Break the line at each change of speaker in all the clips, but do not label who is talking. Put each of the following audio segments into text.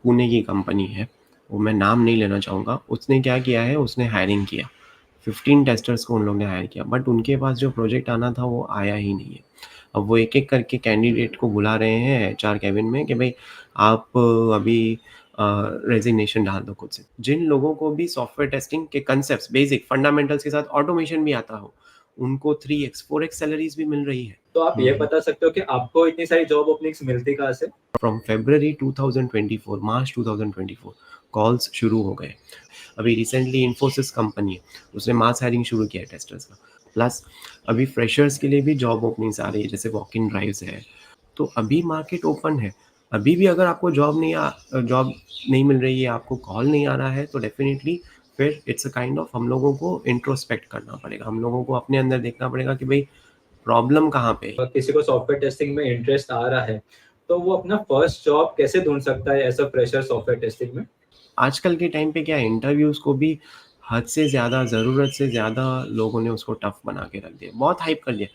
पुणे की कंपनी है, वो मैं नाम नहीं लेना चाहूँगा, उसने क्या किया है, उसने हायरिंग किया। 15 टेस्टर्स को उन लोग ने हायर किया, बट उनके पास जो प्रोजेक्ट आना था वो आया ही नहीं है। अब वो एक-एक करके कैंडिडेट को बुला रहे हैं एचआर केबिन में कि भई आप अभी रेज़िग्नेशन डाल दो खुद से। जिन लोगों को भी सॉफ्टवेयर टेस्टिंग के कांसेप्ट्स, बेसिक फंडामेंटल्स के साथ ऑटोमेशन भी आता हो, उनको 3x 4x सैलरीज़ भी मिल रही है।
तो आप ये बता सकते हो कि आपको इतनी सारी जॉब ओपनिंग्स मिलती कहाँ से?
फ्रॉम फ़रवरी 2024, मार्च 2024 कॉल्स शुरू हो गए। अभी रिसेंटली इन्फोसिस कंपनी है, उसने मास हायरिंग शुरू किया है टेस्टर्स का। प्लस अभी फ्रेशर्स के लिए भी जॉब ओपनिंग्स आ रही है, जैसे वॉक इन ड्राइव्स है। तो अभी मार्केट ओपन है। अभी भी अगर आपको जॉब नहीं मिल रही है, आपको कॉल नहीं आ रहा है, तो डेफ़िनिटली फिर इट्स अ काइंड ऑफ हम लोगों को इंट्रोस्पेक्ट करना पड़ेगा। हम लोगों को अपने अंदर देखना पड़ेगा कि भई प्रॉब्लम कहाँ पे है?
किसी को सॉफ्टवेयर टेस्टिंग में इंटरेस्ट आ रहा है, तो वो अपना फर्स्ट जॉब कैसे ढूँढ सकता है as a fresher software testing में?
आजकल के टाइम पे क्या है, इंटरव्यूज़ को भी हद से ज़्यादा, ज़रूरत से ज़्यादा लोगों ने उसको टफ़ बना के रख दिया। बहुत हाइप कर दिया।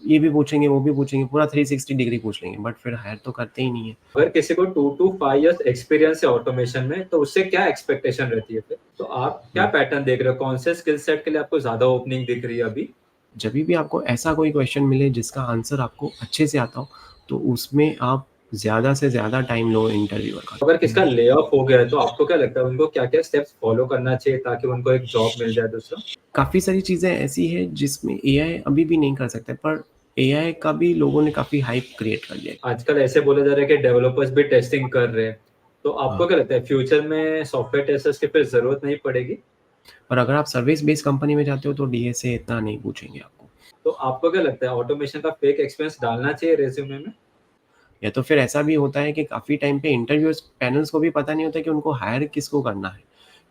ये भी पूछेंगे, वो भी पूछेंगे, पूरा 360 डिग्री पूछ लेंगे, बट फिर हायर तो करते ही नहीं है।
अगर किसी को 2 टू 5 इयर्स एक्सपीरियंस है ऑटोमेशन में, तो उससे क्या एक्सपेक्टेशन रहती है फिर? तो आप क्या
हुँ।
पैटर्न देख रहे हो? कौन से स्किल सेट के लिए आपको ज़्यादा ओपनिंग दिख रही है अभी?
जभी भी आपको ऐसा कोई क्वेश्चन मिले जिसका आंसर आपको अच्छे से आता हो, तो उसमें आप ज़्यादा से ज़्यादा टाइम लो इंटरव्यूअर का।
अगर किसका ले ऑफ हो गया है, तो आपको क्या लगता है उनको क्या-क्या स्टेप्स फॉलो करना चाहिए ताकि उनको एक जॉब मिल जाए दूसरा?
काफ़ी सारी चीज़ें ऐसी हैं जिसमें एआई अभी भी नहीं कर सकता है, पर एआई का भी लोगों ने काफ़ी हाइप क्रिएट कर लिया है।
आजकल ऐसे बोला जा रहा है कि डेवलपर्स भी टेस्टिंग कर रहे हैं। तो
हाँ,
आपको क्या लगता है फ्यूचर में सॉफ्टवेयर टेस्टर्स की फिर ज़रूरत नहीं पड़ेगी?
पर अगर आप सर्विस बेस्ड कंपनी में जाते हो तो डीएसए इतना नहीं पूछेंगे आपको।
तो आपको क्या लगता है ऑटोमेशन का फेक एक्सपीरियंस डालना चाहिए रिज़्यूमे में?
या तो फिर ऐसा भी होता है कि काफ़ी टाइम पे इंटरव्यूअर्स पैनल्स को भी पता नहीं होता कि उनको हायर किसको करना है।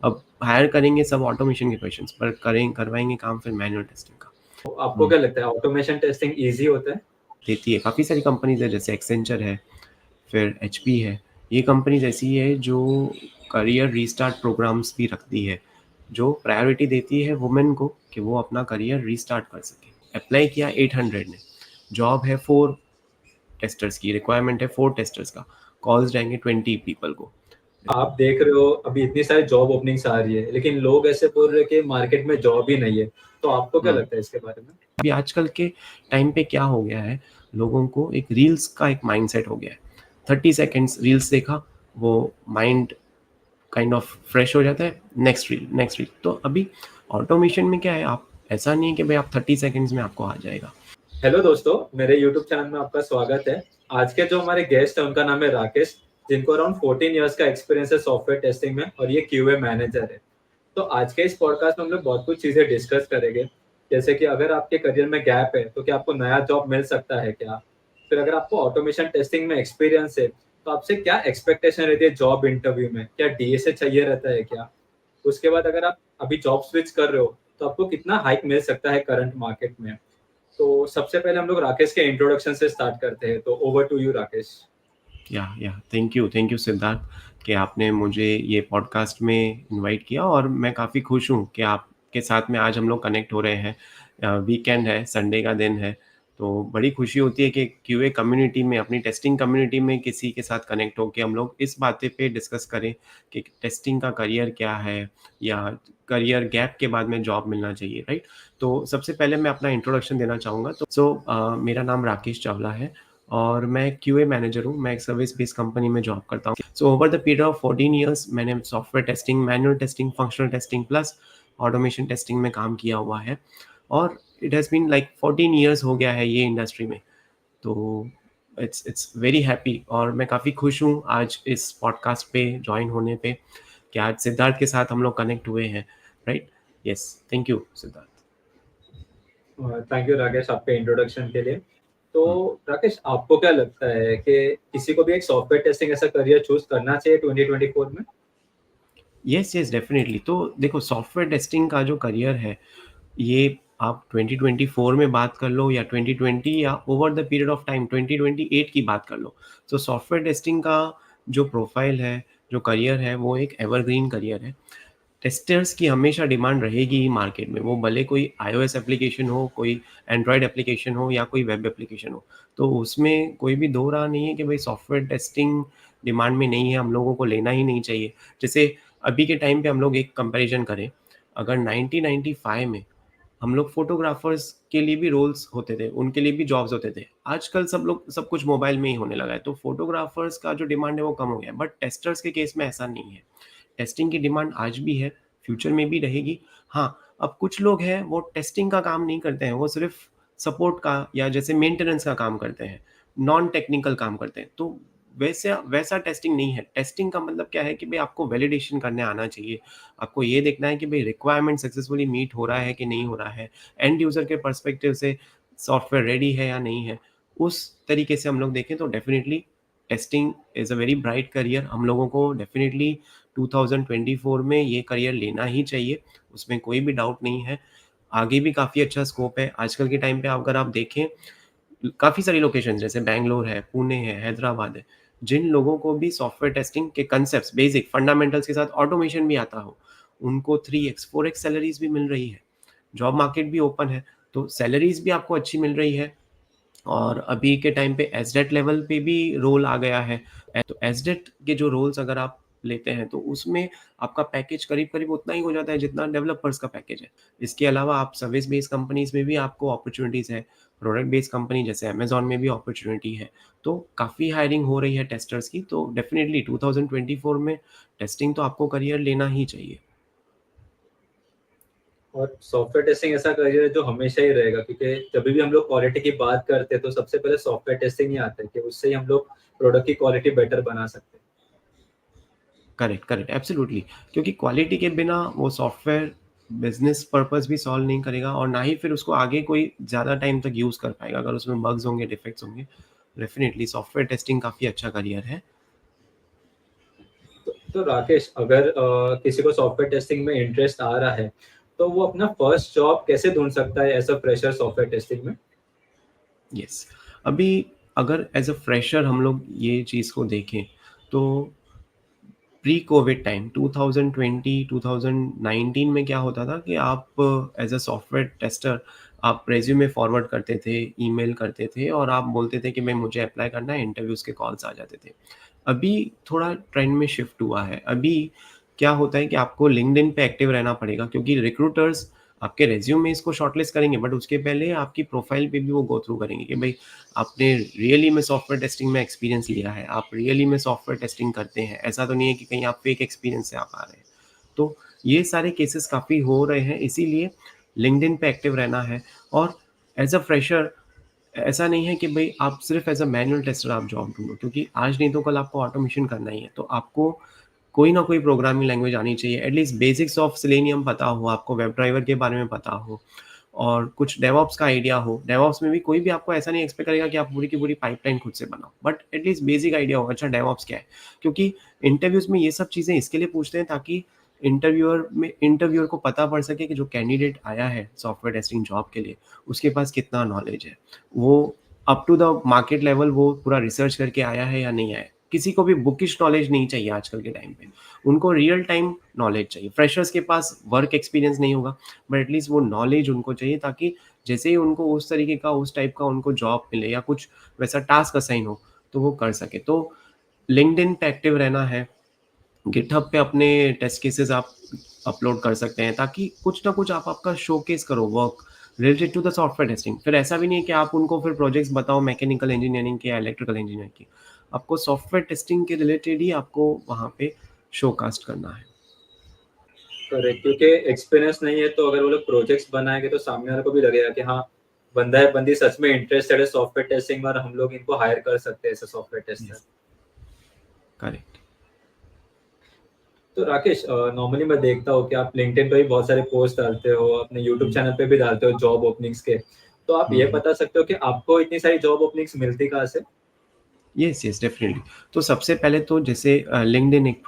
अब हायर करेंगे सब ऑटोमेशन के क्वेश्चंस, पर करवाएँगे काम फिर मैनुअल टेस्टिंग का।
तो आपको
हुँ,
क्या लगता है ऑटोमेशन टेस्टिंग ईज़ी होता है?
देती है। काफ़ी सारी कंपनीज़ है, जैसे एक्सेंचर है, फिर एचपी है। ये कंपनीज़ ऐसी है जो करियर रीस्टार्ट प्रोग्राम्स भी रखती है, जो प्रायोरिटी देती है वुमेन को कि वो अपना करियर रीस्टार्ट कर सकें। अप्लाई किया 800 ने, जॉब है 4 टेस्टर्स की, रिक्वायरमेंट है 4 टेस्टर्स का, कॉल्स जाएँगे 20 पीपल को।
आप देख रहे हो अभी इतनी सारी जॉब ओपनिंग्स आ रही है, लेकिन लोग ऐसे बोल रहे हैं कि मार्केट में जॉब ही नहीं है। तो आपको क्या
हुँ।
लगता है इसके बारे में?
अभी आजकल के टाइम पे क्या हो गया है, लोगों को एक रील्स का एक माइंडसेट हो गया है। 30 सेकंड्स रील्स देखा, वो माइंड काइंड ऑफ फ्रेश हो जाता है, नेक्स्ट रील, नेक्स्ट रील। तो अभी ऑटोमेशन में क्या है, आप ऐसा नहीं है कि भाई आप 30 सेकंड्स में आपको आ जाएगा।
हेलो दोस्तों, मेरे यूट्यूब चैनल में आपका स्वागत है। आज के जो हमारे गेस्ट हैं उनका नाम है राकेश, जिनको अराउंड 14 इयर्स का एक्सपीरियंस है सॉफ्टवेयर टेस्टिंग में और ये क्यूए मैनेजर है। तो आज के इस पॉडकास्ट में हम लोग बहुत कुछ चीज़ें डिस्कस करेंगे, जैसे कि अगर आपके करियर में गैप है, तो क्या आपको नया जॉब मिल सकता है क्या? फिर अगर आपको ऑटोमेशन टेस्टिंग में एक्सपीरियंस है, तो आपसे क्या एक्सपेक्टेशन रहती है जॉब इंटरव्यू में? क्या डीएसए चाहिए रहता है क्या? उसके बाद अगर आप अभी जॉब स्विच कर रहे हो, तो आपको कितना हाइक मिल सकता है करंट मार्केट में? तो सबसे पहले हम लोग राकेश के इंट्रोडक्शन से स्टार्ट करते हैं, तो over to you Rakesh.
Yeah thank you Siddharth कि आपने मुझे ये पॉडकास्ट में इनवाइट किया, और मैं काफ़ी खुश हूँ कि आपके साथ में आज हम लोग कनेक्ट हो रहे हैं। वीकेंड है, संडे का दिन है, तो बड़ी खुशी होती है कि क्यूए कम्युनिटी में, अपनी टेस्टिंग कम्युनिटी में किसी के साथ कनेक्ट होके हम लोग इस बातें पे डिस्कस करें कि टेस्टिंग का करियर क्या है, या करियर गैप के बाद में जॉब मिलना चाहिए, राइट? तो सबसे पहले मैं अपना इंट्रोडक्शन देना चाहूँगा। मेरा नाम राकेश चावला है और मैं क्यूए मैनेजर हूँ। मैं एक सर्विस बेस्ड कंपनी में जॉब करता हूँ। So over the period of 14 years मैंने software testing, manual testing, functional testing plus automation testing में काम किया हुआ है, और it has been like 14 years हो गया है ये इंडस्ट्री में। तो इट्स वेरी हैप्पी, और मैं काफ़ी खुश हूँ आज इस पॉडकास्ट पे जॉइन होने पे, कि आज सिद्धार्थ के साथ हम लोग कनेक्ट हुए हैं, right? Yes, thank you Siddharth.
Thank you Rakesh आपके इंट्रोडक्शन के लिए। तो
हुँ।
राकेश आपको क्या लगता है कि किसी को भी एक सॉफ्टवेयर टेस्टिंग ऐसा करियर चूज़ करना चाहिए 2024 में?
Yes, definitely. तो देखो, सॉफ्टवेयर टेस्टिंग का जो करियर है, ये आप 2024 में बात कर लो, या 2020, या over the period of time 2028 की बात कर लो, तो सॉफ्टवेयर टेस्टिंग का जो प्रोफाइल है, जो करियर है, वो एक एवरग्रीन करियर है। टेस्टर्स की हमेशा डिमांड रहेगी ही मार्केट में, वो भले कोई आईओएस एप्लीकेशन हो, कोई एंड्रॉयड एप्लीकेशन हो, या कोई वेब एप्लीकेशन हो। तो उसमें कोई भी दो राह नहीं है कि भाई सॉफ्टवेयर टेस्टिंग डिमांड में नहीं है, हम लोगों को लेना ही नहीं चाहिए। जैसे अभी के टाइम पे हम लोग एक कंपैरिज़न करें, अगर 1995 में हम लोग फ़ोटोग्राफ़र्स के लिए भी रोल्स होते थे, उनके लिए भी जॉब्स होते थे। आजकल सब कुछ मोबाइल में ही होने लगा है, तो फ़ोटोग्राफ़र्स का जो डिमांड है वो कम हो गया है, बट टेस्टर्स के केस में ऐसा नहीं है। टेस्टिंग की डिमांड आज भी है, फ्यूचर में भी रहेगी। हाँ, अब कुछ लोग हैं वो टेस्टिंग का काम नहीं करते हैं, वो सिर्फ़ सपोर्ट का या जैसे मेंटेनेंस का काम करते हैं, नॉन टेक्निकल काम करते हैं। तो वैसा वैसा टेस्टिंग नहीं है। टेस्टिंग का मतलब क्या है कि भई आपको वैलिडेशन करने आना चाहिए। आपको ये देखना है कि भई रिक्वायरमेंट सक्सेसफुली मीट हो रहा है कि नहीं हो रहा है। एंड यूज़र के पर्सपेक्टिव से सॉफ्टवेयर रेडी है या नहीं है। उस तरीके से हम लोग देखें तो definitely testing is a very bright career. हम लोगों को डेफ़िनिटली 2024 में ये करियर लेना ही चाहिए, उसमें कोई भी डाउट नहीं है। आगे भी काफ़ी अच्छा स्कोप है। आजकल के टाइम पे अगर आप देखें, काफ़ी सारी लोकेशंस जैसे बैंगलोर है, पुणे है, हैदराबाद है, जिन लोगों को भी सॉफ्टवेयर टेस्टिंग के कांसेप्ट्स, बेसिक फंडामेंटल्स के साथ ऑटोमेशन भी आता हो, उनको 3x, 4x सैलरीज़ भी मिल रही है। जॉब मार्केट भी ओपन है, तो सैलरीज़ भी आपको अच्छी मिल रही है। और अभी के टाइम पे एसडेट लेवल पे भी रोल आ गया है। तो एसडेट के जो रोल्स अगर आप लेते हैं, तो उसमें आपका पैकेज करीब-करीब उतना ही हो जाता है जितना डेवलपर्स का पैकेज है। इसके अलावा आप सर्विस बेस्ड कंपनीज़ में भी आपको अपॉर्च्युनिटीज़ है, प्रोडक्ट बेस्ड कंपनी जैसे अमेज़न में भी अपॉर्च्युनिटी है। तो काफ़ी हायरिंग हो रही है टेस्टर्स की, तो डेफ़िनिटली 2024 में टेस्टिंग तो आपको करियर लेना ही चाहिए।
और सॉफ्टवेयर टेस्टिंग ऐसा करियर है जो हमेशा ही रहेगा, क्योंकि जब भी हम लोग क्वालिटी की बात करते हैं तो सबसे पहले सॉफ्टवेयर टेस्टिंग ही आता है कि उससे ही हम लोग प्रोडक्ट की क्वालिटी बेटर बना सकते हैं।
Correct, correct, absolutely. क्योंकि क्वालिटी के बिना वो सॉफ्टवेयर बिज़नेस पर्पज़ भी सॉल्व नहीं करेगा और ना ही फिर उसको आगे कोई ज़्यादा टाइम तक यूज़ कर पाएगा। अगर उसमें बग्स होंगे, डिफेक्ट्स होंगे, डेफ़िनिटली सॉफ्टवेयर टेस्टिंग काफ़ी अच्छा करियर है।
तो राकेश, अगर किसी को सॉफ्टवेयर टेस्टिंग में इंटरेस्ट आ रहा है तो वो अपना फर्स्ट जॉब कैसे ढूंढ सकता है as a fresher software testing में?
येस। अभी अगर एज़ अ फ्रेशर हम लोग ये चीज़ को देखें, तो प्री कोविड टाइम 2020 2019 में क्या होता था कि आप एज़ अ सॉफ्टवेयर टेस्टर आप रिज़्यूमे फॉरवर्ड करते थे, ईमेल करते थे और आप बोलते थे कि भई मुझे अप्लाई करना है, इंटरव्यूज़ के कॉल्स आ जाते थे। अभी थोड़ा ट्रेंड में शिफ्ट हुआ है। अभी क्या होता है कि आपको लिंक्डइन पे एक्टिव रहना पड़ेगा, क्योंकि रिक्रूटर्स आपके रिज़्यूमेज़ को शॉर्टलिस्ट करेंगे, बट उसके पहले आपकी प्रोफ़ाइल पे भी वो गो थ्रू करेंगे कि भई आपने रियली में सॉफ्टवेयर टेस्टिंग में एक्सपीरियंस लिया है, आप रियली में सॉफ्टवेयर टेस्टिंग करते हैं। ऐसा तो नहीं है कि कहीं आप फेक एक्सपीरियंस से आप आ रहे हैं। तो ये सारे केसेस काफ़ी हो रहे हैं, इसीलिए लिंक्डइन पे एक्टिव रहना है। और एज़ अ फ्रेशर ऐसा नहीं है कि भई आप सिर्फ़ एज़ अ मैनुअल टेस्टर आप जॉब ढूँढो, क्योंकि आज नहीं तो कल आपको ऑटोमेशन करना ही है। तो आपको कोई ना कोई प्रोग्रामिंग लैंग्वेज आनी चाहिए, एटलीस्ट बेसिक्स ऑफ सेलेनियम पता हो, आपको वेब ड्राइवर के बारे में पता हो और कुछ डेवऑप्स का आइडिया हो। डेवऑप्स में भी कोई भी आपको ऐसा नहीं एक्सपेक्ट करेगा कि आप पूरी की पूरी पाइपलाइन खुद से बनाओ, बट एटलीस्ट बेसिक आइडिया हो, अच्छा डेवऑप्स क्या है? क्योंकि इंटरव्यूज़ में ये सब चीज़ें इसके लिए पूछते हैं ताकि इंटरव्यूअर को पता पड़ सके कि जो कैंडिडेट आया है सॉफ्टवेयर टेस्टिंग जॉब के लिए, उसके पास कितना नॉलेज है। वो up to the market level वो पूरा रिसर्च करके आया है या नहीं आया है। किसी को भी बुकिश नॉलेज नहीं चाहिए आजकल के टाइम पे। उनको रियल टाइम नॉलेज चाहिए। फ्रेशर्स के पास वर्क एक्सपीरियंस नहीं होगा, बट एटलीस्ट वो नॉलेज उनको चाहिए ताकि जैसे ही उनको उस तरीके का, उस टाइप का उनको जॉब मिले या कुछ वैसा टास्क असाइन हो, तो वो कर सके। तो लिंक्डइन पे एक्टिव रहना है, गिटहब पे अपने टेस्ट केसेस आप अपलोड कर सकते हैं ताकि कुछ ना कुछ आप आपका शोकेस करो work related to the software testing. फिर ऐसा भी नहीं है कि आप उनको फिर प्रोजेक्ट्स बताओ मैकेनिकल इंजीनियरिंग के या इलेक्ट्रिकल इंजीनियरिंग की। आपको सॉफ्टवेयर टेस्टिंग के रिलेटेड ही आपको वहाँ पे शोकास्ट करना है।
करेक्ट, क्योंकि एक्सपीरियंस नहीं है तो अगर वो लोग प्रोजेक्ट्स बनाएंगे तो सामने वाले को भी लगेगा कि हाँ, बंदा है बंदी सच में इंटरेस्टेड है सॉफ्टवेयर टेस्टिंग में और हम लोग इनको हायर कर सकते हैं ऐसे सॉफ्टवेयर टेस्टर।
Yes, correct.
तो राकेश, नॉर्मली मैं देखता हूँ कि आप लिंक्डइन पे भी बहुत सारे पोस्ट डालते हो, अपने यूट्यूब
हुँ,
चैनल पे भी डालते हो जॉब ओपनिंग्स के। तो आप
हुँ,
ये
हुँ।
बता सकते हो कि आपको इतनी सारी जॉब ओपनिंग्स मिलती कहाँ से?
Yes, yes, definitely. तो सबसे पहले तो जैसे लिंक्डइन एक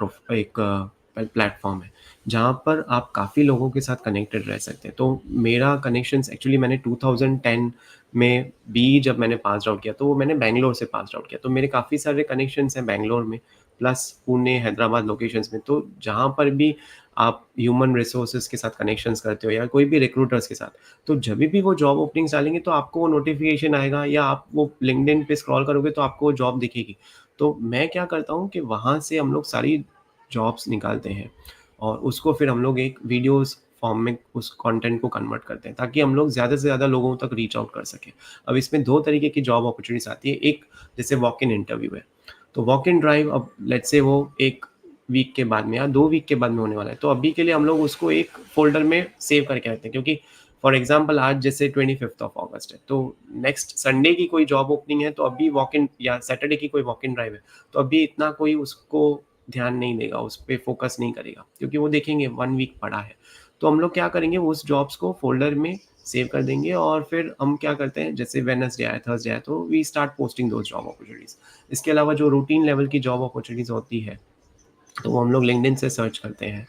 प्लेटफ़ॉर्म है, जहाँ पर आप काफ़ी लोगों के साथ कनेक्टेड रह सकते हैं। तो मेरा कनेक्शंस एक्चुअली मैंने 2010 में भी जब मैंने पास्ड आउट किया, तो वो मैंने बैंगलोर से पास्ड आउट किया। तो मेरे काफ़ी सारे कनेक्शंस हैं बैंगलोर में, प्लस पुणे, हैदराबाद लोकेशंस में। तो जहाँ पर भी आप ह्यूमन रिसोर्सेज़ के साथ कनेक्शंस करते हो या कोई भी रिक्रूटर्स के साथ, तो जभी भी वो जॉब ओपनिंग्स डालेंगे तो आपको वो नोटिफ़िकेशन आएगा या आप वो लिंक्डइन पे स्क्रॉल करोगे तो आपको वो जॉब दिखेगी। तो मैं क्या करता हूँ कि वहाँ से हम लोग सारी जॉब्स निकालते हैं और उसको फिर हम लोग एक वीडियोज़ फॉर्म में उस कंटेंट को कन्वर्ट करते हैं, ताकि हम लोग ज़्यादा से ज़्यादा लोगों तक रीच आउट कर सकें। अब इसमें 2 तरीके की जॉब अपॉर्च्युनिटीज़ आती है। एक जैसे वॉक इन इंटरव्यू है, तो वॉक इन ड्राइव अब लेट्स से वो 1 वीक के बाद में या 2 वीक के बाद में होने वाला है। तो अभी के लिए हम लोग उसको एक फ़ोल्डर में सेव करके रखते हैं, क्योंकि फॉर एग्ज़ाम्पल आज जैसे 25th ऑफ अगस्त है, तो नेक्स्ट संडे की कोई जॉब ओपनिंग है, तो अभी वॉक इन या सैटरडे की कोई वॉक इन ड्राइव है, तो अभी इतना कोई उसको ध्यान नहीं देगा, उस पे फ़ोकस नहीं करेगा, क्योंकि वो देखेंगे 1 वीक पड़ा है। तो हम लोग क्या करेंगे, उस जॉब्स को फ़ोल्डर में सेव कर देंगे और फिर हम क्या करते हैं, जैसे वेडनेसडे आया, थर्सडे आया, तो we start posting those job opportunities. इसके अलावा जो रूटीन लेवल की जॉब अपॉर्च्युनिटीज़ होती है, तो वो हम लोग लिंक्डइन से सर्च करते हैं।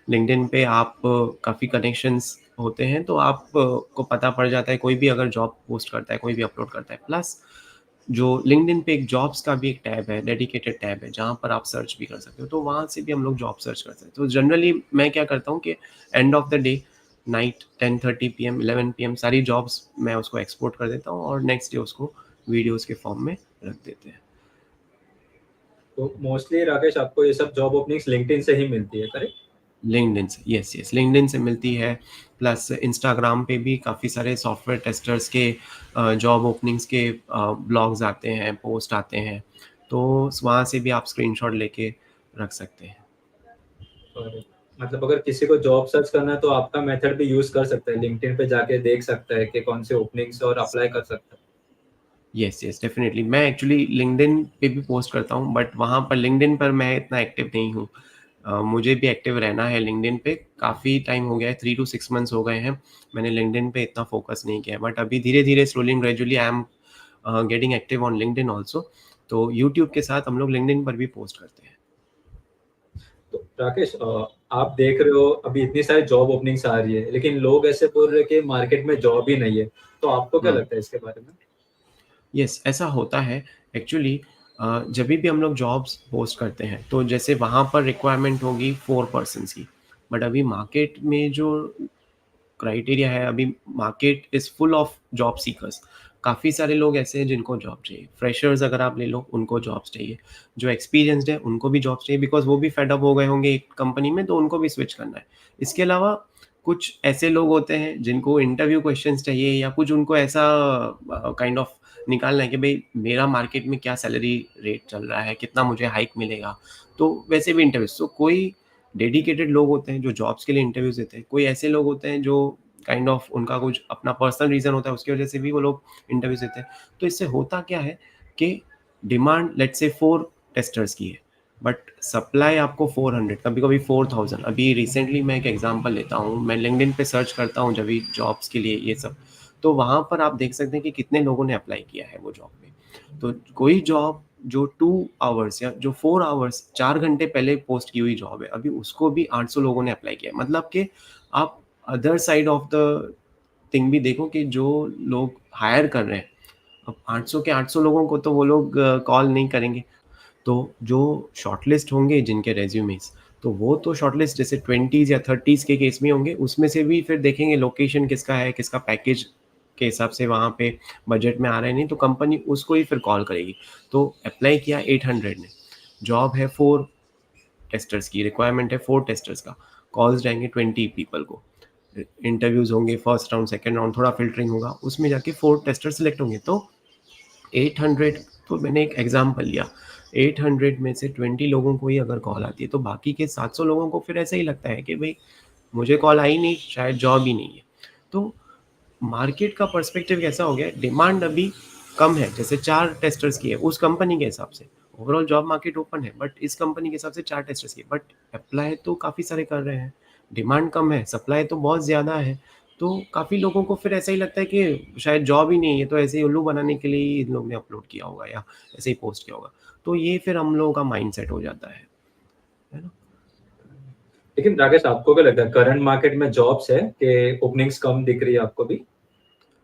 लिंक्डइन पे आप काफ़ी कनेक्शंस होते हैं, तो आप को पता पड़ जाता है कोई भी अगर जॉब पोस्ट करता है, कोई भी अपलोड करता है। प्लस जो लिंक्डइन पे एक जॉब्स का भी एक टैब है, डेडिकेटेड टैब है, जहाँ पर आप सर्च भी कर सकते हो, तो वहाँ से भी हम लोग जॉब सर्च करते हैं। तो जनरली मैं क्या करता हूँ कि end of the day night 10:30 PM, 11 PM सारी जॉब्स मैं उसको एक्सपोर्ट कर देता हूँ और नेक्स्ट डे उसको वीडियोज़ के फॉर्म में रख देते हैं।
तो मोस्टली राकेश आपको ये सब जॉब ओपनिंग्स लिंक्डइन से ही मिलती है, करेक्ट?
लिंक्डइन से, यस यस, लिंक्डइन से मिलती है। प्लस इंस्टाग्राम पे भी काफ़ी सारे सॉफ्टवेयर टेस्टर्स के जॉब ओपनिंग्स के ब्लॉग्स आते हैं, पोस्ट आते हैं, तो वहाँ से भी आप स्क्रीनशॉट लेके रख सकते हैं।
और मतलब अगर किसी को जॉब सर्च करना है तो आपका मेथड भी यूज कर सकता है, लिंक्डइन पे जाके देख सकता है कि कौन से ओपनिंग्स और अप्लाई कर सकता है।
Yes yes, definitely. मैं एक्चुअली लिंक्डइन पे भी पोस्ट करता हूँ, बट वहाँ पर लिंक्डइन पर मैं इतना एक्टिव नहीं हूँ। मुझे भी एक्टिव रहना है लिंक्डइन पे, काफ़ी टाइम हो गया है, 3 टू 6 मंथ्स हो गए हैं। मैंने लिंक्डइन पे इतना फोकस नहीं किया है, बट अभी धीरे-धीरे slowly and gradually I am getting active on LinkedIn also. तो यूट्यूब के साथ हम लोग लिंक्डइन पर भी पोस्ट करते हैं।
तो राकेश, आप देख रहे हो अभी इतनी सारी जॉब ओपनिंग्स आ रही है, लेकिन लोग ऐसे बोल रहे हैं कि मार्केट में जॉब ही नहीं है। तो आपको क्या
हुँ।
लगता है इसके बारे में?
यस, ऐसा होता है एक्चुअली। जभी भी हम लोग जॉब्स पोस्ट करते हैं, तो जैसे वहाँ पर रिक्वायरमेंट होगी 4 पर्सन्स की, बट अभी मार्केट में जो क्राइटेरिया है, अभी market is full of job seekers. काफ़ी सारे लोग ऐसे हैं जिनको जॉब चाहिए। फ्रेशर्स अगर आप ले लो, उनको जॉब्स चाहिए। जो एक्सपीरियंस्ड है, उनको भी जॉब्स चाहिए, बिकॉज़ वो भी फेड अप हो गए होंगे एक कंपनी में, तो उनको भी स्विच करना है। इसके अलावा कुछ ऐसे लोग होते हैं जिनको इंटरव्यू क्वेश्चंस चाहिए, या कुछ उनको ऐसा काइंड ऑफ निकालना है कि भई मेरा मार्केट में क्या सैलरी रेट चल रहा है, कितना मुझे हाइक मिलेगा। तो वैसे भी इंटरव्यूज़, तो कोई डेडिकेटेड लोग होते हैं जो जॉब्स के लिए इंटरव्यूज़ देते हैं। कोई ऐसे लोग होते हैं जो काइंड ऑफ उनका कुछ अपना पर्सनल रीज़न होता है, उसकी वजह से भी वो लोग इंटरव्यूज़ देते हैं। तो इससे होता क्या है कि डिमांड लेट्स से 4 टेस्टर्स की है, बट सप्लाई आपको 400, कभी-कभी 4000। अभी रिसेंटली मैं एक एग्ज़ाम्पल लेता हूँ, मैं लिंक्डइन पे सर्च करता हूँ जब भी जॉब्स के लिए ये सब, तो वहाँ पर आप देख सकते हैं कि कितने लोगों ने अप्लाई किया है वो जॉब पे। तो कोई जॉब जो 2 आवर्स या जो 4 आवर्स 4 घंटे पहले पोस्ट की हुई जॉब है, अभी उसको भी 800 लोगों ने अप्लाई किया है। मतलब कि आप other side of the thing भी देखो कि जो लोग हायर कर रहे हैं, अब 800 के 800 लोगों को तो वो लोग कॉल नहीं करेंगे। तो जो शॉर्टलिस्ट होंगे जिनके रेज़्यूमेज़, तो वो तो शॉर्टलिस्ट जैसे 20s या 30s के केस में होंगे, उसमें से भी फिर देखेंगे लोकेशन किसका है, किसका पैकेज के हिसाब से वहाँ पे बजट में आ रहा है, नहीं तो कंपनी उसको ही फिर कॉल करेगी। तो अप्लाई किया 800 ने, जॉब है 4 टेस्टर्स की, रिक्वायरमेंट है 4 टेस्टर्स का, कॉल्स जाएँगे 20 पीपल को, इंटरव्यूज़ होंगे, फर्स्ट राउंड, सेकंड राउंड, थोड़ा फ़िल्टरिंग होगा, उसमें जाके 4 टेस्टर सिलेक्ट होंगे। तो 800, तो मैंने एक एग्जांपल लिया, 800 में से 20 लोगों को ही अगर कॉल आती है, तो बाकी के 700 लोगों को फिर ऐसा ही लगता है कि भई मुझे कॉल आई नहीं, शायद जॉब ही नहीं है। तो मार्केट का पर्सपेक्टिव कैसा हो गया है, डिमांड अभी कम है, जैसे 4 टेस्टर्स की है उस कंपनी के हिसाब से। ओवरऑल जॉब मार्केट ओपन है, बट इस कंपनी के हिसाब से 4 टेस्टर्स की है, बट अप्लाई तो काफ़ी सारे कर रहे हैं। डिमांड कम है, सप्लाई तो बहुत ज़्यादा है। तो काफ़ी लोगों को फिर ऐसा ही लगता है कि शायद जॉब ही नहीं है, तो ऐसे ही उल्लू बनाने के लिए ही इन लोग ने अपलोड किया होगा या ऐसे ही पोस्ट किया होगा। तो ये फिर हम लोगों का माइंडसेट हो जाता है ना?
लेकिन राकेश, आपको क्या लगता है करंट मार्केट में जॉब्स है कि ओपनिंग्स कम दिख रही है आपको भी?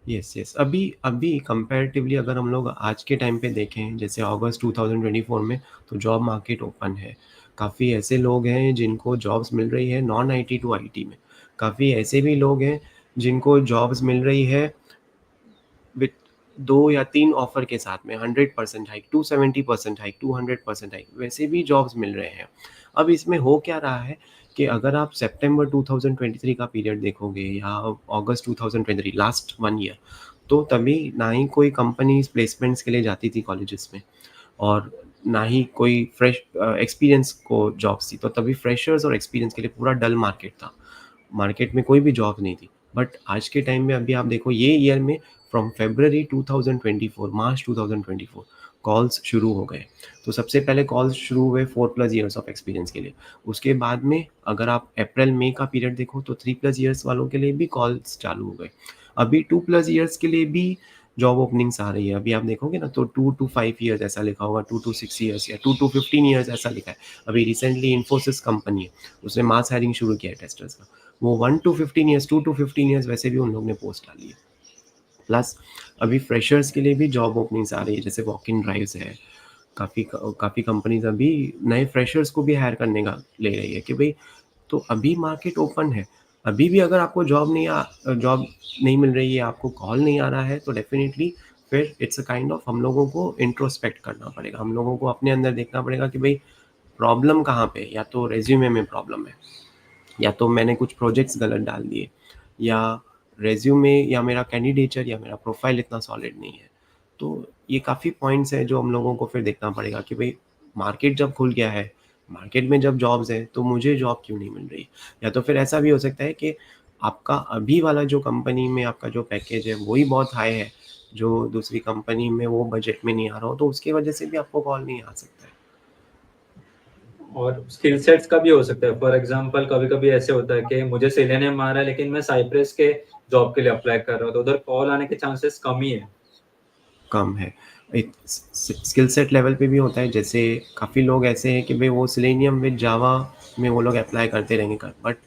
Yes, yes. अभी अभी कंपैरेटिवली अगर हम लोग आज के टाइम पे देखें, जैसे अगस्त 2024 में, तो जॉब मार्केट ओपन है। काफ़ी ऐसे लोग हैं जिनको जॉब्स मिल रही है नॉन आईटी टू आईटी में। काफ़ी ऐसे भी लोग हैं जिनको जॉब्स मिल रही है विथ 2 या 3 ऑफ़र के साथ में 100% हाइक, 270% हाइक, 200% हाइक, वैसे भी जॉब्स मिल रहे हैं। अब इसमें हो क्या रहा है कि अगर आप सितंबर 2023 का पीरियड देखोगे या अगस्त 2023 लास्ट 1 ईयर, तो तभी ना ही कोई कंपनीज़ प्लेसमेंट्स के लिए जाती थी कॉलेजेस में और ना ही कोई एक्सपीरियंस को जॉब्स थी। तो तभी फ्रेशर्स और एक्सपीरियंस के लिए पूरा डल मार्केट था। मार्केट में कोई भी जॉब नहीं थी। बट आज के टाइम में अभी आप देखो ये ईयर में फ्रॉम फ़रवरी 2024 मार्च 2024 कॉल्स शुरू हो गए। तो सबसे पहले कॉल्स शुरू हुए 4+ इयर्स ऑफ एक्सपीरियंस के लिए। उसके बाद में अगर आप अप्रैल-मई का पीरियड देखो तो 3+ इयर्स वालों के लिए भी कॉल्स चालू हो गए। अभी 2+ इयर्स के लिए भी जॉब ओपनिंग्स आ रही है। अभी आप देखोगे ना तो 2 टू 5 इयर्स ऐसा लिखा होगा, 2 टू 6 इयर्स या 2 टू 15 इयर्स ऐसा लिखा है। अभी रिसेंटली इन्फोसिस कंपनी है, उसने मास हायरिंग शुरू किया है टेस्टर्स का। वो 1 टू 15 इयर्स, 2 टू 15 इयर्स वैसे भी उन लोगों ने पोस्ट डाली है। प्लस अभी फ्रेशर्स के लिए भी जॉब ओपनिंग्स आ रही है, जैसे वॉक इन ड्राइव्स है। काफ़ी कंपनीज़ अभी नए फ्रेशर्स को भी हायर करने का ले रही है कि भई तो अभी मार्केट ओपन है। अभी भी अगर आपको जॉब नहीं मिल रही है, आपको कॉल नहीं आ रहा है, तो डेफ़िनिटली फिर इट्स अ काइंड ऑफ हम लोगों को इंट्रोस्पेक्ट करना पड़ेगा। हम लोगों को अपने अंदर देखना पड़ेगा कि भई प्रॉब्लम कहाँ पे है? या तो रिज़्यूमे में प्रॉब्लम है, या तो मैंने कुछ प्रोजेक्ट्स गलत डाल दिए, या रिज़्यूमे या मेरा कैंडिडेचर या मेरा प्रोफ़ाइल इतना सॉलिड नहीं है। तो ये काफ़ी पॉइंट्स हैं जो हम लोगों को फिर देखना पड़ेगा कि भई मार्केट जब खुल गया है, मार्केट में जब जॉब्स हैं, तो मुझे जॉब क्यों नहीं मिल रही? या तो फिर ऐसा भी हो सकता है कि आपका अभी वाला जो कंपनी में आपका जो पैकेज है, वो ही बहुत हाई है, जो दूसरी कंपनी में वो बजट में नहीं आ रहा हो, तो उसकी वजह से भी आपको कॉल नहीं आ सकता है।
और स्किल सेट्स का भी हो सकता है। फॉर एग्जांपल कभी-कभी ऐसे होता है कि मुझे सेलेनियम आ रहा है लेकिन मैं साइप्रस के जॉब के लिए अप्लाई कर रहा हूँ, तो उधर कॉल आने के चांसेस कम ही है।
कम है। एक स्किल सेट लेवल पे भी होता है, जैसे काफ़ी लोग ऐसे हैं कि भई वो सेलेनियम विद जावा में वो लोग अप्लाई करते रहेंगे बट